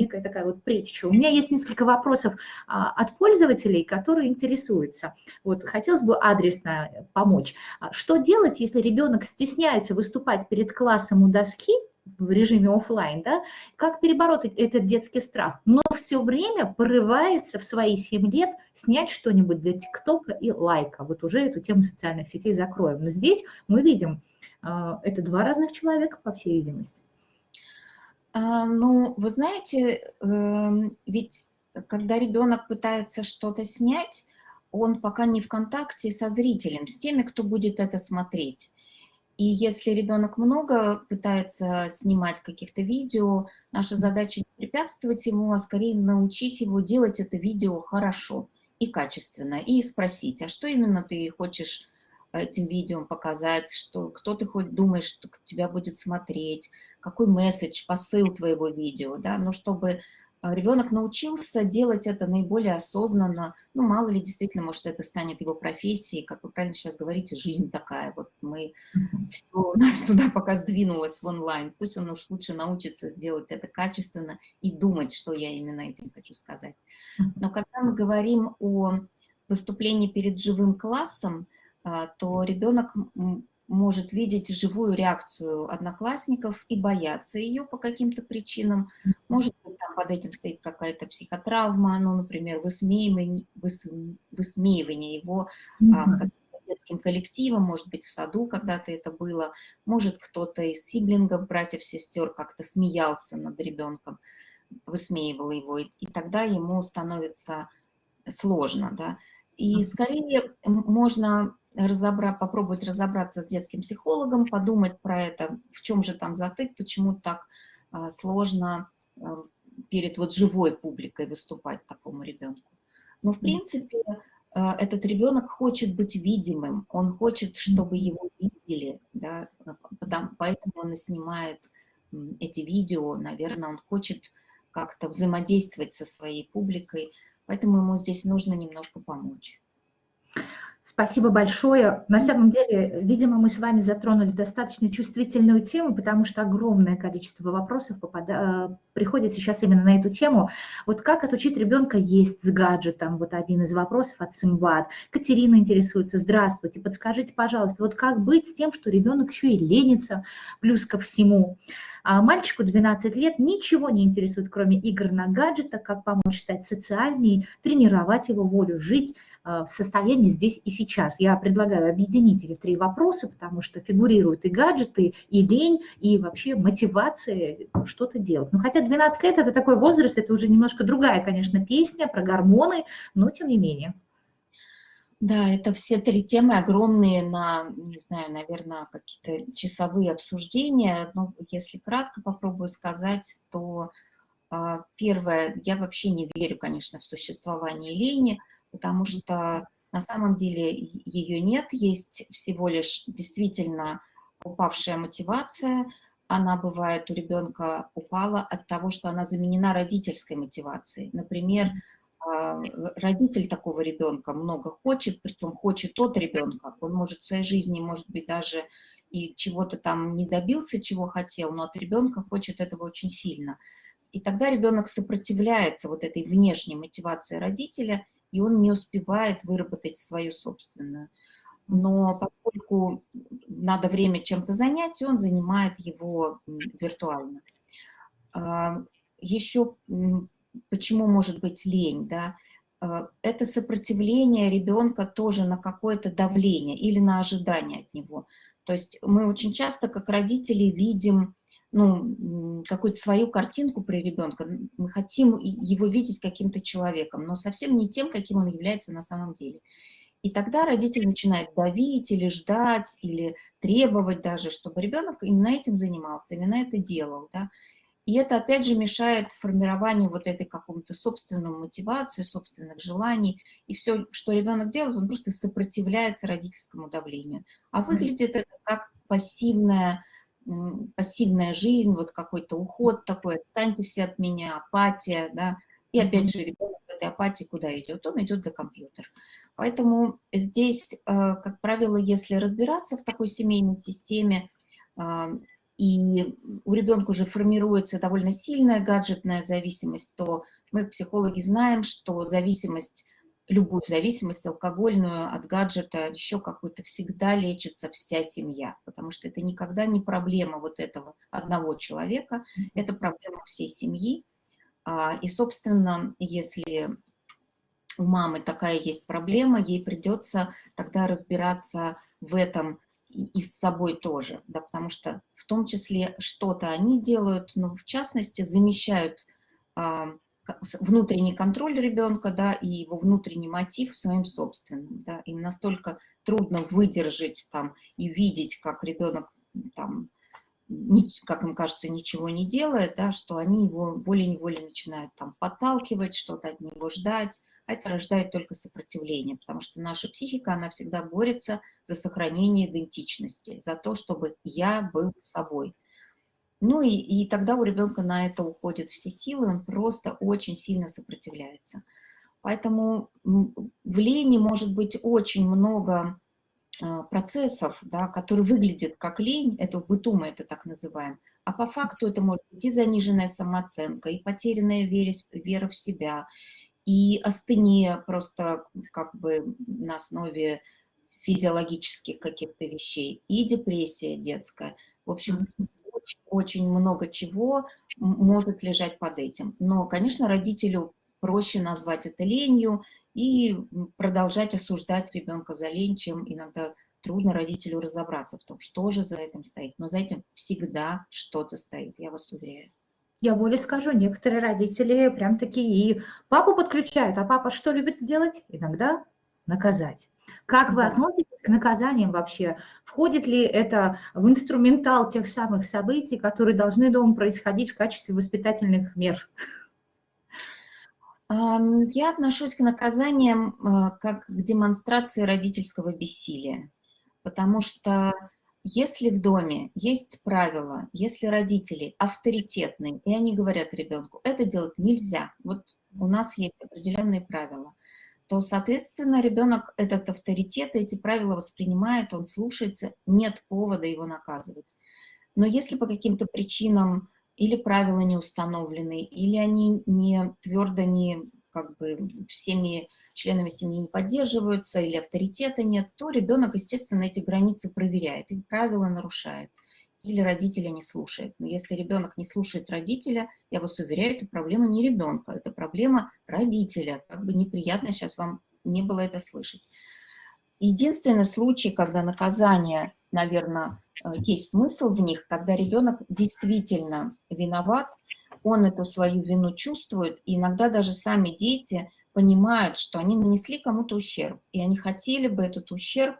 некая такая вот предтеча. У меня есть несколько вопросов от пользователей, которые интересуются. Вот хотелось бы адресно помочь. Что делать, если ребенок стесняется выступать перед классом у доски в режиме офлайн, да? Как перебороть этот детский страх, но все время порывается в свои 7 лет снять что-нибудь для ТикТока и лайка. Вот уже эту тему социальных сетей закроем. Но здесь мы видим, это два разных человека, по всей видимости. Ну, вы знаете, ведь когда ребенок пытается что-то снять, он пока не в контакте со зрителем, с теми, кто будет это смотреть. И если ребенок много пытается снимать каких-то видео, наша задача не препятствовать ему, а скорее научить его делать это видео хорошо и качественно, и спросить, а что именно ты хочешь этим видео показать, что, кто ты хоть думаешь, что тебя будет смотреть, какой месседж, посыл твоего видео, да, но чтобы ребенок научился делать это наиболее осознанно, ну, мало ли, действительно, может, это станет его профессией, как вы правильно сейчас говорите, жизнь такая, вот мы, все у нас туда пока сдвинулось в онлайн, пусть он уж лучше научится делать это качественно и думать, что я именно этим хочу сказать. Но когда мы говорим о выступлении перед живым классом, то ребенок может видеть живую реакцию одноклассников и бояться ее по каким-то причинам. Может быть, там под этим стоит какая-то психотравма, ну, например, высмеивание его детским коллективом, может быть, в саду когда-то это было, может, кто-то из сиблингов, братьев, сестер как-то смеялся над ребенком, высмеивал его, и тогда ему становится сложно, да. И скорее можно попробовать разобраться с детским психологом, подумать про это, в чем же там затык, почему так сложно перед вот живой публикой выступать такому ребенку. Но, в принципе, этот ребенок хочет быть видимым, он хочет, чтобы его видели, да, поэтому он и снимает эти видео, наверное, он хочет как-то взаимодействовать со своей публикой, поэтому ему здесь нужно немножко помочь. Спасибо большое. На самом деле, видимо, мы с вами затронули достаточно чувствительную тему, потому что огромное количество вопросов приходит сейчас именно на эту тему. Вот как отучить ребенка есть с гаджетом? Вот один из вопросов от Симбад. Катерина интересуется. Здравствуйте, подскажите, пожалуйста, вот как быть с тем, что ребенок еще и ленится, плюс ко всему? А мальчику 12 лет ничего не интересует, кроме игр на гаджетах, как помочь стать социальней, тренировать его волю, жить в состоянии здесь и сейчас. Я предлагаю объединить эти три вопроса, потому что фигурируют и гаджеты, и лень, и вообще мотивация что-то делать. Ну, хотя 12 лет – это такой возраст, это уже немножко другая, конечно, песня про гормоны, но тем не менее. Да, это все три темы огромные на, не знаю, наверное, какие-то часовые обсуждения. Но если кратко попробую сказать, то первое, я вообще не верю, конечно, в существование лени, потому что на самом деле ее нет, есть всего лишь действительно упавшая мотивация. Она бывает у ребенка упала от того, что она заменена родительской мотивацией. Например, родитель такого ребенка много хочет, причем хочет от ребенка. Он может в своей жизни, может быть, даже и чего-то там не добился, чего хотел, но от ребенка хочет этого очень сильно. И тогда ребенок сопротивляется вот этой внешней мотивации родителя, и он не успевает выработать свою собственную. Но поскольку надо время чем-то занять, он занимает его виртуально. Еще почему может быть лень, да? Это сопротивление ребенка тоже на какое-то давление или на ожидание от него. То есть мы очень часто, как родители, видим какую-то свою картинку про ребенка. Мы хотим его видеть каким-то человеком, но совсем не тем, каким он является на самом деле. И тогда родитель начинает давить или ждать, или требовать даже, чтобы ребенок именно этим занимался, именно это делал, да? И это, опять же, мешает формированию вот этой какому-то собственной мотивации, собственных желаний. И все, что ребенок делает, он просто сопротивляется родительскому давлению. А выглядит это как пассивная жизнь, вот какой-то уход такой, отстаньте все от меня, апатия, да. И опять же, ребенок в этой апатии куда идет? Он идет за компьютер. Поэтому здесь, как правило, если разбираться в такой семейной системе, и у ребенка уже формируется довольно сильная гаджетная зависимость, то мы, психологи, знаем, что зависимость, любую зависимость алкогольную от гаджета, еще какую-то, всегда лечится вся семья, потому что это никогда не проблема вот этого одного человека, это проблема всей семьи. И, собственно, если у мамы такая есть проблема, ей придется тогда разбираться в этом и с собой тоже, да, потому что в том числе что-то они делают, но в частности замещают внутренний контроль ребенка, да, и его внутренний мотив своим собственным, да, им настолько трудно выдержать там и видеть, как ребенок там, как им кажется, ничего не делает, да, что они его волей-неволей начинают там подталкивать, что-то от него ждать, а это рождает только сопротивление, потому что наша психика, она всегда борется за сохранение идентичности, за то, чтобы я был собой. Ну и тогда у ребенка на это уходят все силы, он просто очень сильно сопротивляется. Поэтому в лени может быть очень много процессов, да, которые выглядят как лень, это в быту мы это так называем, а по факту это может быть и заниженная самооценка, и потерянная вера в себя, и астения просто как бы на основе физиологических каких-то вещей, и депрессия детская. В общем, очень, очень много чего может лежать под этим. Но, конечно, родителю проще назвать это ленью и продолжать осуждать ребенка за лень, чем иногда трудно родителю разобраться в том, что же за этим стоит. Но за этим всегда что-то стоит, я вас уверяю. Я более скажу, некоторые родители прям такие и папу подключают, а папа что любит сделать? Иногда наказать. Как вы Да. относитесь к наказаниям вообще? Входит ли это в инструментал тех самых событий, которые должны дома происходить в качестве воспитательных мер? Я отношусь к наказаниям как к демонстрации родительского бессилия, потому что если в доме есть правила, если родители авторитетные, и они говорят ребенку, это делать нельзя, вот у нас есть определенные правила, то, соответственно, ребенок этот авторитет, эти правила воспринимает, он слушается, нет повода его наказывать. Но если по каким-то причинам или правила не установлены, или они не твердо, не как бы всеми членами семьи не поддерживаются, или авторитета нет, то ребенок, естественно, эти границы проверяет, и правила нарушает, или родителя не слушает. Но если ребенок не слушает родителя, я вас уверяю, это проблема не ребенка, это проблема родителя. Как бы неприятно сейчас вам не было это слышать. Единственный случай, когда наказание, наверное, есть смысл в них, когда ребенок действительно виноват, он эту свою вину чувствует, и иногда даже сами дети понимают, что они нанесли кому-то ущерб, и они хотели бы этот ущерб,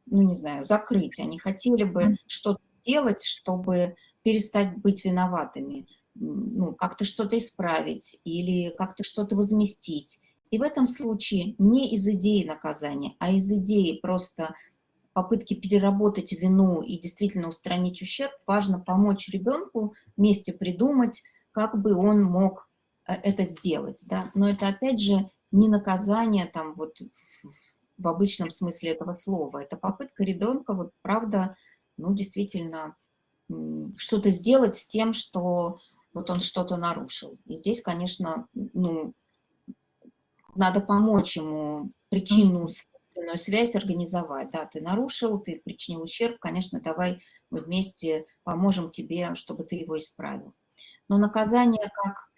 ну, не знаю, закрыть, они хотели бы что-то сделать, чтобы перестать быть виноватыми, ну, как-то что-то исправить или как-то что-то возместить. И в этом случае не из идеи наказания, а из идеи просто попытки переработать вину и действительно устранить ущерб, важно помочь ребенку вместе придумать, как бы он мог это сделать. Да? Но это, опять же, не наказание там, вот, в обычном смысле этого слова. Это попытка ребенка, вот, правда, ну, действительно, что-то сделать с тем, что вот он что-то нарушил. И здесь, конечно, ну, надо помочь ему причинно-следственную связь организовать. Да, ты нарушил, ты причинил ущерб, конечно, давай мы вместе поможем тебе, чтобы ты его исправил. Но наказание как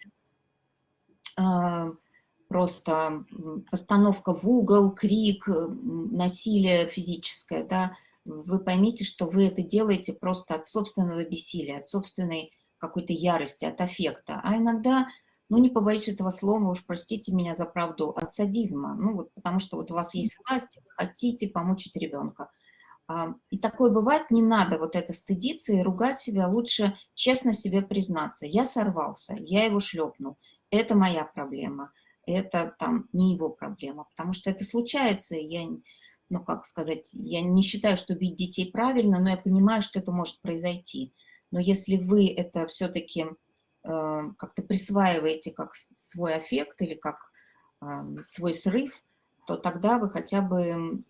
просто постановка в угол, крик, насилие физическое, да, вы поймите, что вы это делаете просто от собственного бессилия, от собственной какой-то ярости, от аффекта. А иногда, ну, не побоюсь этого слова, уж простите меня за правду, от садизма. Ну, вот потому что вот у вас есть власть, вы хотите помучить ребенка. И такое бывает, не надо вот это стыдиться и ругать себя, лучше честно себе признаться. Я сорвался, я его шлепнул, это моя проблема, это там не его проблема, потому что это случается, и я, ну как сказать, я не считаю, что бить детей правильно, но я понимаю, что это может произойти. Но если вы это все-таки как-то присваиваете как свой аффект или как свой срыв, то тогда вы хотя бы,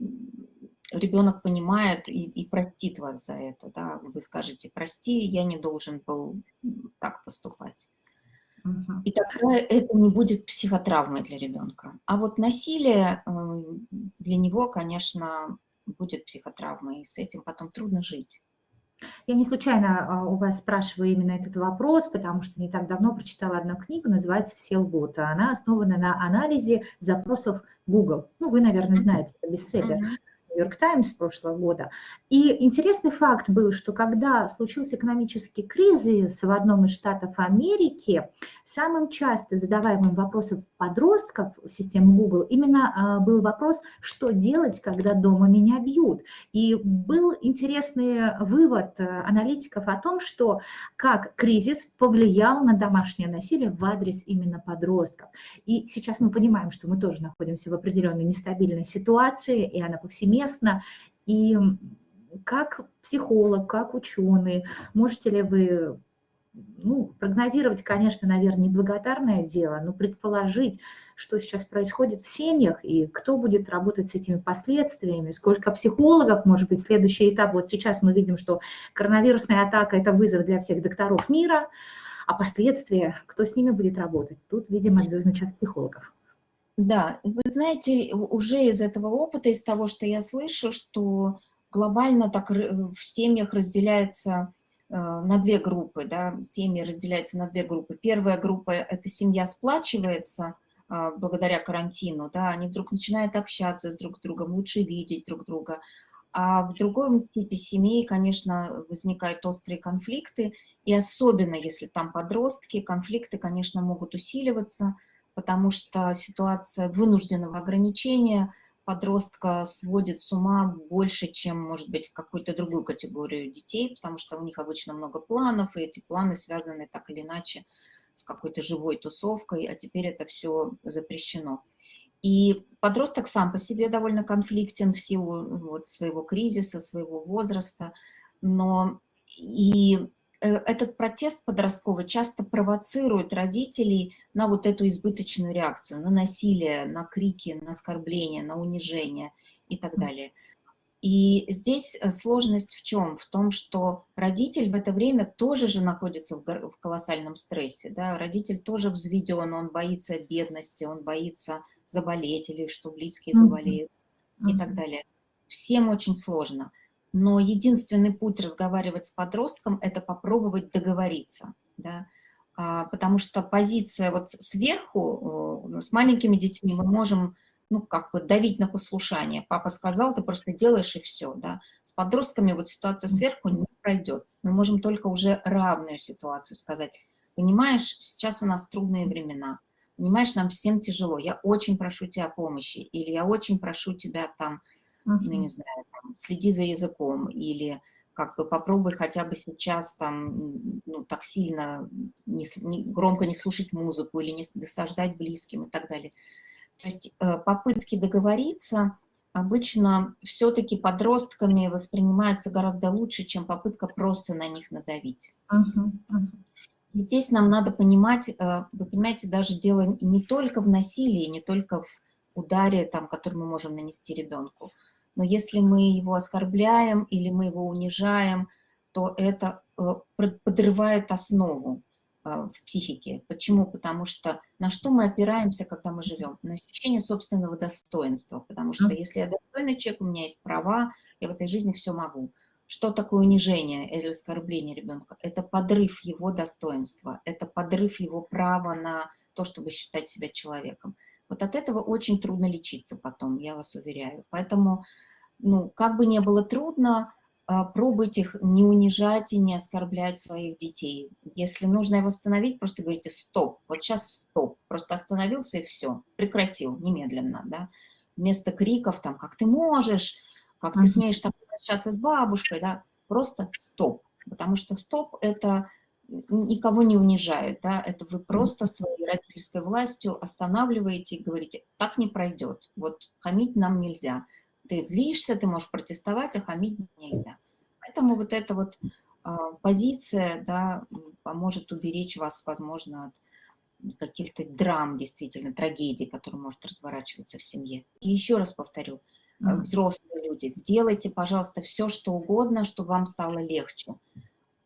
ребенок понимает и простит вас за это, да, вы скажете: прости, я не должен был так поступать. Мгм. И тогда это не будет психотравмой для ребенка. А вот насилие для него, конечно, будет психотравмой, и с этим потом трудно жить. Я не случайно у вас спрашиваю именно этот вопрос, потому что не так давно прочитала одну книгу, называется «Все лгут». Она основана на анализе запросов Google. Ну, вы, наверное, знаете, это бестселлер Мгм. Нью-Йорк Таймс прошлого года. И интересный факт был, что когда случился экономический кризис в одном из штатов Америки, самым часто задаваемым вопросом подростков в системе Google именно был вопрос, что делать, когда дома меня бьют. И был интересный вывод аналитиков о том, что как кризис повлиял на домашнее насилие в адрес именно подростков. И сейчас мы понимаем, что мы тоже находимся в определенной нестабильной ситуации, и она повсеместна. И как психолог, как ученый, можете ли вы, ну, прогнозировать, конечно, наверное, неблагодарное дело, но предположить, что сейчас происходит в семьях и кто будет работать с этими последствиями, сколько психологов, может быть, следующий этап. Вот сейчас мы видим, что коронавирусная атака – это вызов для всех докторов мира, а последствия, кто с ними будет работать? Тут, видимо, звездный час психологов. Да, вы знаете, уже из этого опыта, из того, что я слышу, что глобально так в семьях разделяется на две группы, да, семьи разделяются на две группы. Первая группа – это семья сплачивается благодаря карантину, да, они вдруг начинают общаться с друг другом, лучше видеть друг друга. А в другом типе семей, конечно, возникают острые конфликты, и особенно если там подростки, конфликты, конечно, могут усиливаться, потому что ситуация вынужденного ограничения подростка сводит с ума больше, чем, может быть, какую-то другую категорию детей, потому что у них обычно много планов, и эти планы связаны так или иначе с какой-то живой тусовкой, а теперь это все запрещено. И подросток сам по себе довольно конфликтен в силу вот своего кризиса, своего возраста, но и этот протест подростковый часто провоцирует родителей на вот эту избыточную реакцию, на насилие, на крики, на оскорбления, на унижение и так далее. И здесь сложность в чем? В том, что родитель в это время тоже же находится в колоссальном стрессе. Да? Родитель тоже взведен, он боится бедности, он боится заболеть или что близкие Мгм. заболеют и так Мгм. далее. Всем очень сложно. Но единственный путь разговаривать с подростком – это попробовать договориться. Да? Потому что позиция вот сверху, с маленькими детьми мы можем, ну, как бы давить на послушание. Папа сказал, ты просто делаешь и все, да. С подростками вот ситуация сверху не пройдет. Мы можем только уже равную ситуацию сказать. Понимаешь, сейчас у нас трудные времена. Понимаешь, нам всем тяжело. Я очень прошу тебя помощи. Или я очень прошу тебя там, ну, не Мгм. знаю, там, следи за языком. Или как бы попробуй хотя бы сейчас там, ну, так сильно громко не слушать музыку или не досаждать близким и так далее. То есть попытки договориться обычно все-таки подростками воспринимаются гораздо лучше, чем попытка просто на них надавить. Мгм. Мгм. И здесь нам надо понимать, вы понимаете, даже дело не только в насилии, не только в ударе, там, который мы можем нанести ребенку, но если мы его оскорбляем или мы его унижаем, то это подрывает основу в психике. Почему? Потому что на что мы опираемся, когда мы живем? На ощущение собственного достоинства. Потому что если я достойный человек, у меня есть права, я в этой жизни все могу. Что такое унижение или оскорбление ребенка? Это подрыв его достоинства, это подрыв его права на то, чтобы считать себя человеком. Вот от этого очень трудно лечиться потом, я вас уверяю. Поэтому, ну, как бы ни было трудно, пробуйте их не унижать и не оскорблять своих детей. Если нужно его остановить, просто говорите «стоп», вот сейчас стоп, просто остановился и все, прекратил немедленно, да. Вместо криков там «как ты можешь», «как ты Мгм. смеешь так общаться с бабушкой, да, просто стоп. Потому что стоп – это никого не унижает, да, это вы просто своей родительской властью останавливаете и говорите, так не пройдет, вот хамить нам нельзя. Ты злишься, ты можешь протестовать, а хамить нельзя. Поэтому вот эта вот позиция, да, поможет уберечь вас, возможно, от каких-то драм, действительно, трагедий, которые может разворачиваться в семье. И еще раз повторю, взрослые люди, делайте, пожалуйста, все, что угодно, чтобы вам стало легче.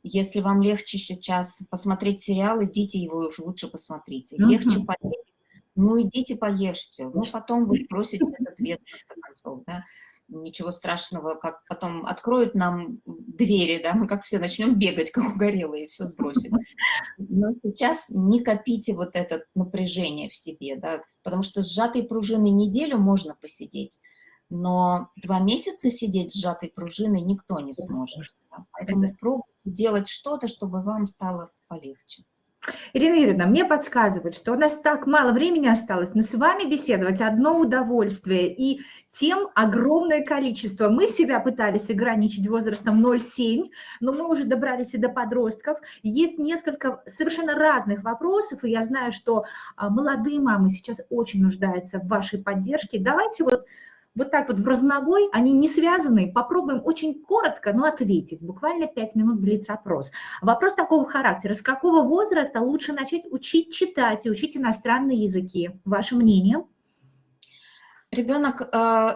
Если вам легче сейчас посмотреть сериал, идите его уж лучше посмотрите. Легче поесть, ну идите поешьте. Ну потом вы бросите этот вес, в конце концов, да. Ничего страшного, как потом откроют нам двери, да, мы как все начнем бегать, как угорелые, и все сбросим. Но сейчас не копите вот это напряжение в себе, да, потому что сжатой пружиной неделю можно посидеть, но 2 месяца сидеть сжатой пружиной никто не сможет. Да? Поэтому пробуйте делать что-то, чтобы вам стало полегче. Ирина Юрьевна, мне подсказывают, что у нас так мало времени осталось, но с вами беседовать одно удовольствие, и тем огромное количество. Мы себя пытались ограничить возрастом 0,7, но мы уже добрались и до подростков. Есть несколько совершенно разных вопросов, и я знаю, что молодые мамы сейчас очень нуждаются в вашей поддержке. Давайте вот так вот в разнобой, они не связаны, попробуем очень коротко, но ответить, буквально 5 минут блиц-опрос. Вопрос такого характера: с какого возраста лучше начать учить читать и учить иностранные языки? Ваше мнение? Ребенок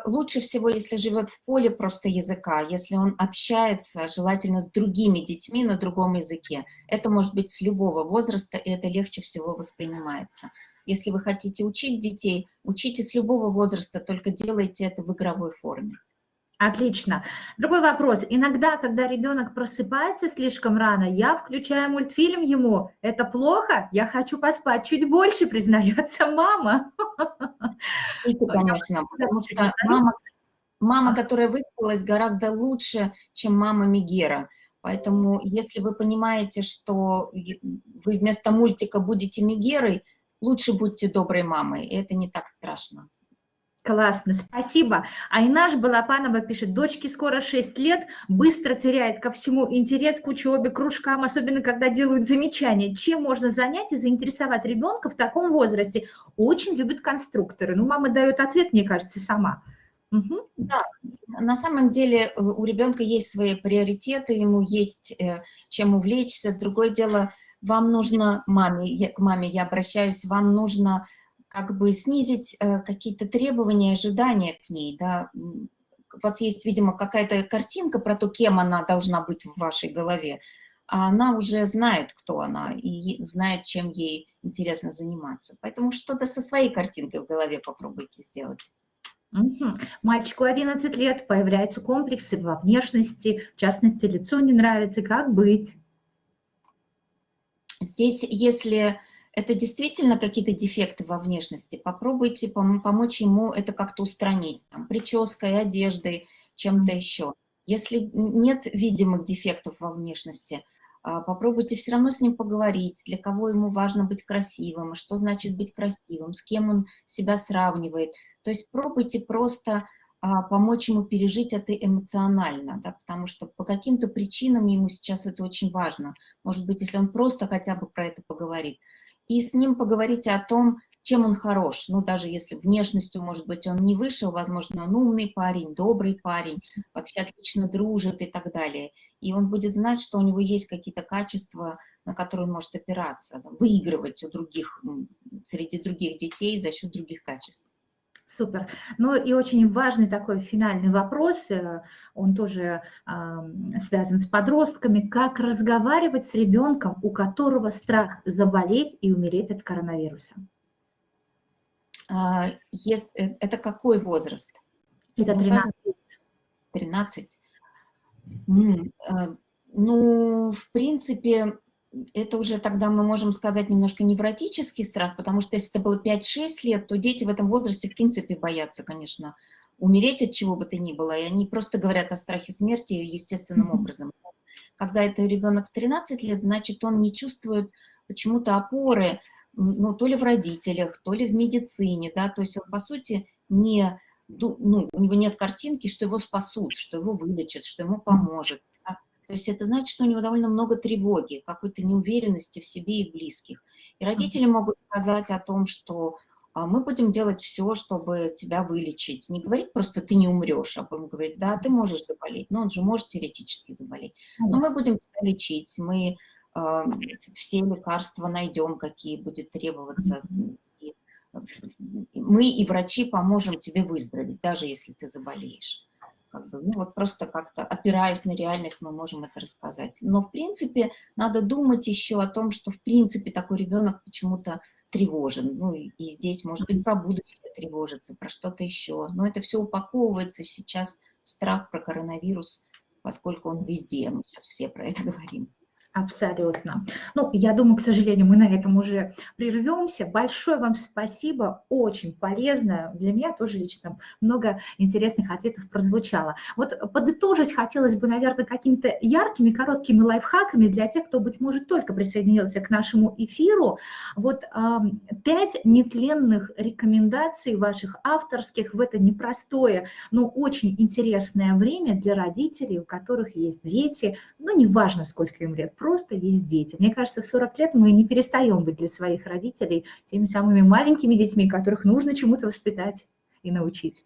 лучше всего, если живет в поле просто языка, если он общается, желательно с другими детьми на другом языке. Это может быть с любого возраста, и это легче всего воспринимается. Если вы хотите учить детей, учите с любого возраста, только делайте это в игровой форме. Отлично. Другой вопрос. Иногда, когда ребенок просыпается слишком рано, я включаю мультфильм ему. Это плохо? Я хочу поспать чуть больше, признается мама. Это, конечно, потому что мама, которая выспалась, гораздо лучше, чем мама Мегера. Поэтому, если вы понимаете, что вы вместо мультика будете Мегерой, лучше будьте доброй мамой, и это не так страшно. Классно, спасибо. Айнаш Балапанова пишет: дочке скоро 6 лет, быстро теряет ко всему интерес к учебе, кружкам, особенно когда делают замечания. Чем можно занять и заинтересовать ребенка в таком возрасте? Очень любит конструкторы. Ну, мама дает ответ, мне кажется, сама. Угу. Да, на самом деле у ребенка есть свои приоритеты, ему есть чем увлечься. Другое дело, вам нужно, к маме я обращаюсь, вам нужно как бы снизить какие-то требования, ожидания к ней, да. У вас есть, видимо, какая-то картинка про то, кем она должна быть в вашей голове, а она уже знает, кто она, и знает, чем ей интересно заниматься. Поэтому что-то со своей картинкой в голове попробуйте сделать. Угу. Мальчику 11 лет, появляются комплексы во внешности, в частности, лицо не нравится. Как быть? Здесь, если это действительно какие-то дефекты во внешности, попробуйте помочь ему это как-то устранить, там, прической, одеждой, чем-то еще. Если нет видимых дефектов во внешности, попробуйте все равно с ним поговорить, для кого ему важно быть красивым, что значит быть красивым, с кем он себя сравнивает. То есть пробуйте просто помочь ему пережить это эмоционально, да, потому что по каким-то причинам ему сейчас это очень важно. Может быть, если он просто хотя бы про это поговорит. И с ним поговорите о том, чем он хорош. Ну, даже если внешностью, может быть, он не вышел, возможно, он умный парень, добрый парень, вообще отлично дружит и так далее. И он будет знать, что у него есть какие-то качества, на которые он может опираться, да, выигрывать у других, среди других детей за счет других качеств. Супер. Ну и очень важный такой финальный вопрос, он тоже связан с подростками. Как разговаривать с ребенком, у которого страх заболеть и умереть от коронавируса? Это какой возраст? Это 13 лет. 13. Ну, в принципе, это уже тогда мы можем сказать немножко невротический страх, потому что если это было 5-6 лет, то дети в этом возрасте, в принципе, боятся, конечно, умереть от чего бы то ни было, и они просто говорят о страхе смерти естественным образом. Когда это ребенок в 13 лет, значит, он не чувствует почему-то опоры, ну, то ли в родителях, то ли в медицине, да, то есть он, по сути, не ну, у него нет картинки, что его спасут, что его вылечат, что ему поможет. Да. То есть это значит, что у него довольно много тревоги, какой-то неуверенности в себе и близких. И родители могут сказать о том, что мы будем делать все, чтобы тебя вылечить. Не говорить просто «ты не умрешь», а будем говорить «да, ты можешь заболеть», но он же может теоретически заболеть. Но мы будем тебя лечить, мы все лекарства найдем, какие будет требоваться. И мы и врачи поможем тебе выздороветь, даже если ты заболеешь. Как бы, ну вот просто как-то опираясь на реальность, мы можем это рассказать. Но в принципе надо думать еще о том, что в принципе такой ребенок почему-то тревожен. Ну и здесь, может быть, про будущее тревожится, про что-то еще. Но это все упаковывается сейчас в страх про коронавирус, поскольку он везде. Мы сейчас все про это говорим. Абсолютно. Ну, я думаю, к сожалению, мы на этом уже прервемся. Большое вам спасибо, очень полезно. Для меня тоже лично много интересных ответов прозвучало. Вот подытожить хотелось бы, наверное, какими-то яркими, короткими лайфхаками для тех, кто, быть может, только присоединился к нашему эфиру. Вот 5 нетленных рекомендаций ваших авторских в это непростое, но очень интересное время для родителей, у которых есть дети, ну, неважно, сколько им лет, просто есть дети. Мне кажется, в 40 лет мы не перестаем быть для своих родителей теми самыми маленькими детьми, которых нужно чему-то воспитать и научить.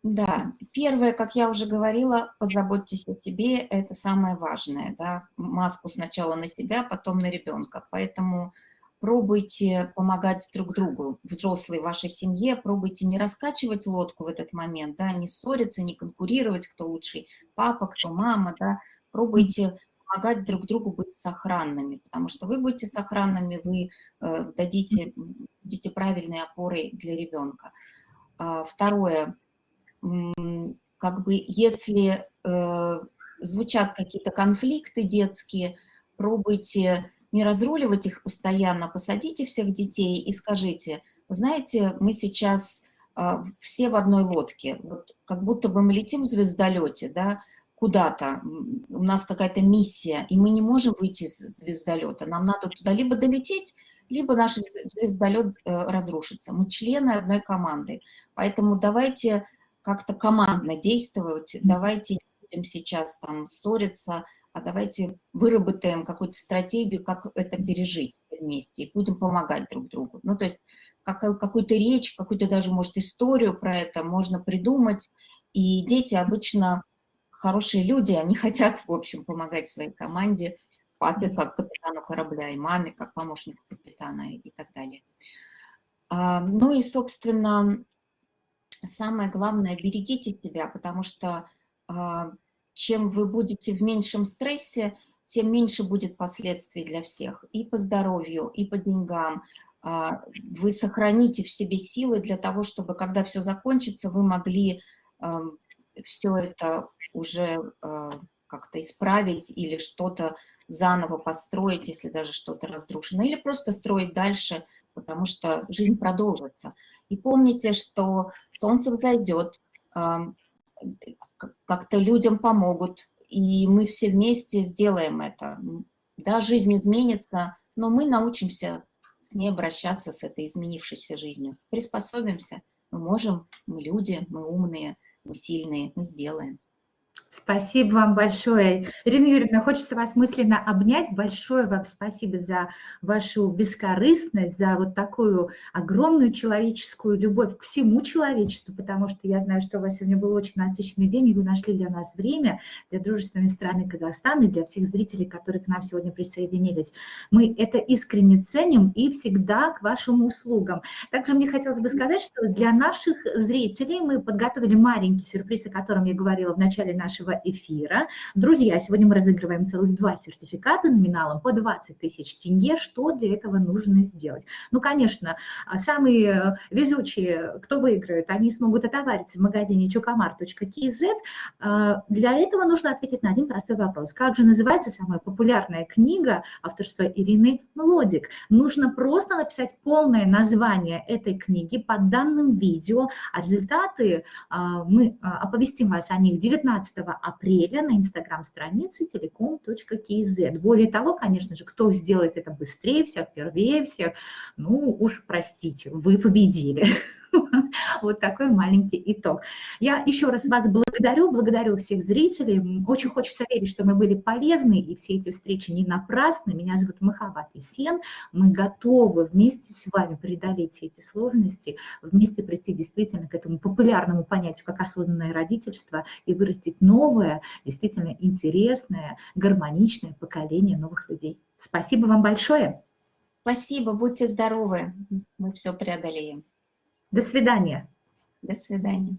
Да, первое, как я уже говорила, позаботьтесь о себе, это самое важное, да, маску сначала на себя, потом на ребенка, поэтому пробуйте помогать друг другу, взрослые в вашей семье, пробуйте не раскачивать лодку в этот момент, да, не ссориться, не конкурировать, кто лучший папа, кто мама, да, пробуйте помогать друг другу быть сохранными, потому что вы будете сохранными, вы будете правильной опорой для ребенка. Второе, как бы если звучат какие-то конфликты детские, пробуйте не разруливать их постоянно, посадите всех детей и скажите: вы знаете, мы сейчас все в одной лодке, вот как будто бы мы летим в звездолете, да, куда-то, у нас какая-то миссия, и мы не можем выйти из звездолета, нам надо туда либо долететь, либо наш звездолет разрушится. Мы члены одной команды, поэтому давайте как-то командно действовать, давайте не будем сейчас там ссориться, а давайте выработаем какую-то стратегию, как это пережить все вместе, и будем помогать друг другу. Ну, то есть какую-то речь, какую-то даже, может, историю про это можно придумать, и дети обычно хорошие люди, они хотят, в общем, помогать своей команде, папе как капитану корабля, и маме как помощнику капитана и так далее. Ну и, собственно, самое главное, берегите себя, потому что чем вы будете в меньшем стрессе, тем меньше будет последствий для всех. И по здоровью, и по деньгам. Вы сохраните в себе силы для того, чтобы, когда все закончится, вы могли все это уже как-то исправить или что-то заново построить, если даже что-то разрушено, или просто строить дальше, потому что жизнь продолжится. И помните, что солнце взойдет, как-то людям помогут, и мы все вместе сделаем это. Да, жизнь изменится, но мы научимся с ней обращаться, с этой изменившейся жизнью. Приспособимся. Мы можем, мы люди, мы умные, мы сильные, мы сделаем. Спасибо вам большое. Ирина Юрьевна, хочется вас мысленно обнять. Большое вам спасибо за вашу бескорыстность, за вот такую огромную человеческую любовь к всему человечеству, потому что я знаю, что у вас сегодня был очень насыщенный день, и вы нашли для нас время, для дружественной страны Казахстана и для всех зрителей, которые к нам сегодня присоединились. Мы это искренне ценим и всегда к вашим услугам. Также мне хотелось бы сказать, что для наших зрителей мы подготовили маленький сюрприз, о котором я говорила в начале нашего эфира. Друзья, сегодня мы разыгрываем целых 2 сертификата номиналом по 20 тысяч тенге. Что для этого нужно сделать? Ну, конечно, самые везучие, кто выиграет, они смогут отовариться в магазине chukamar.kz. Для этого нужно ответить на один простой вопрос. Как же называется самая популярная книга авторства Ирины Млодик? Нужно просто написать полное название этой книги под данным видео, а результаты мы оповестим вас о них 19 апреля на инстаграм-странице telecom.kz. Более того, конечно же, кто сделает это быстрее всех, первее всех, ну уж простите, вы победили. Вот такой маленький итог. Я еще раз вас благодарю всех зрителей. Очень хочется верить, что мы были полезны, и все эти встречи не напрасны. Меня зовут Махават Исен. Мы готовы вместе с вами преодолеть все эти сложности, вместе прийти действительно к этому популярному понятию, как осознанное родительство, и вырастить новое, действительно интересное, гармоничное поколение новых людей. Спасибо вам большое. Спасибо, будьте здоровы. Мы все преодолеем. До свидания. До свидания.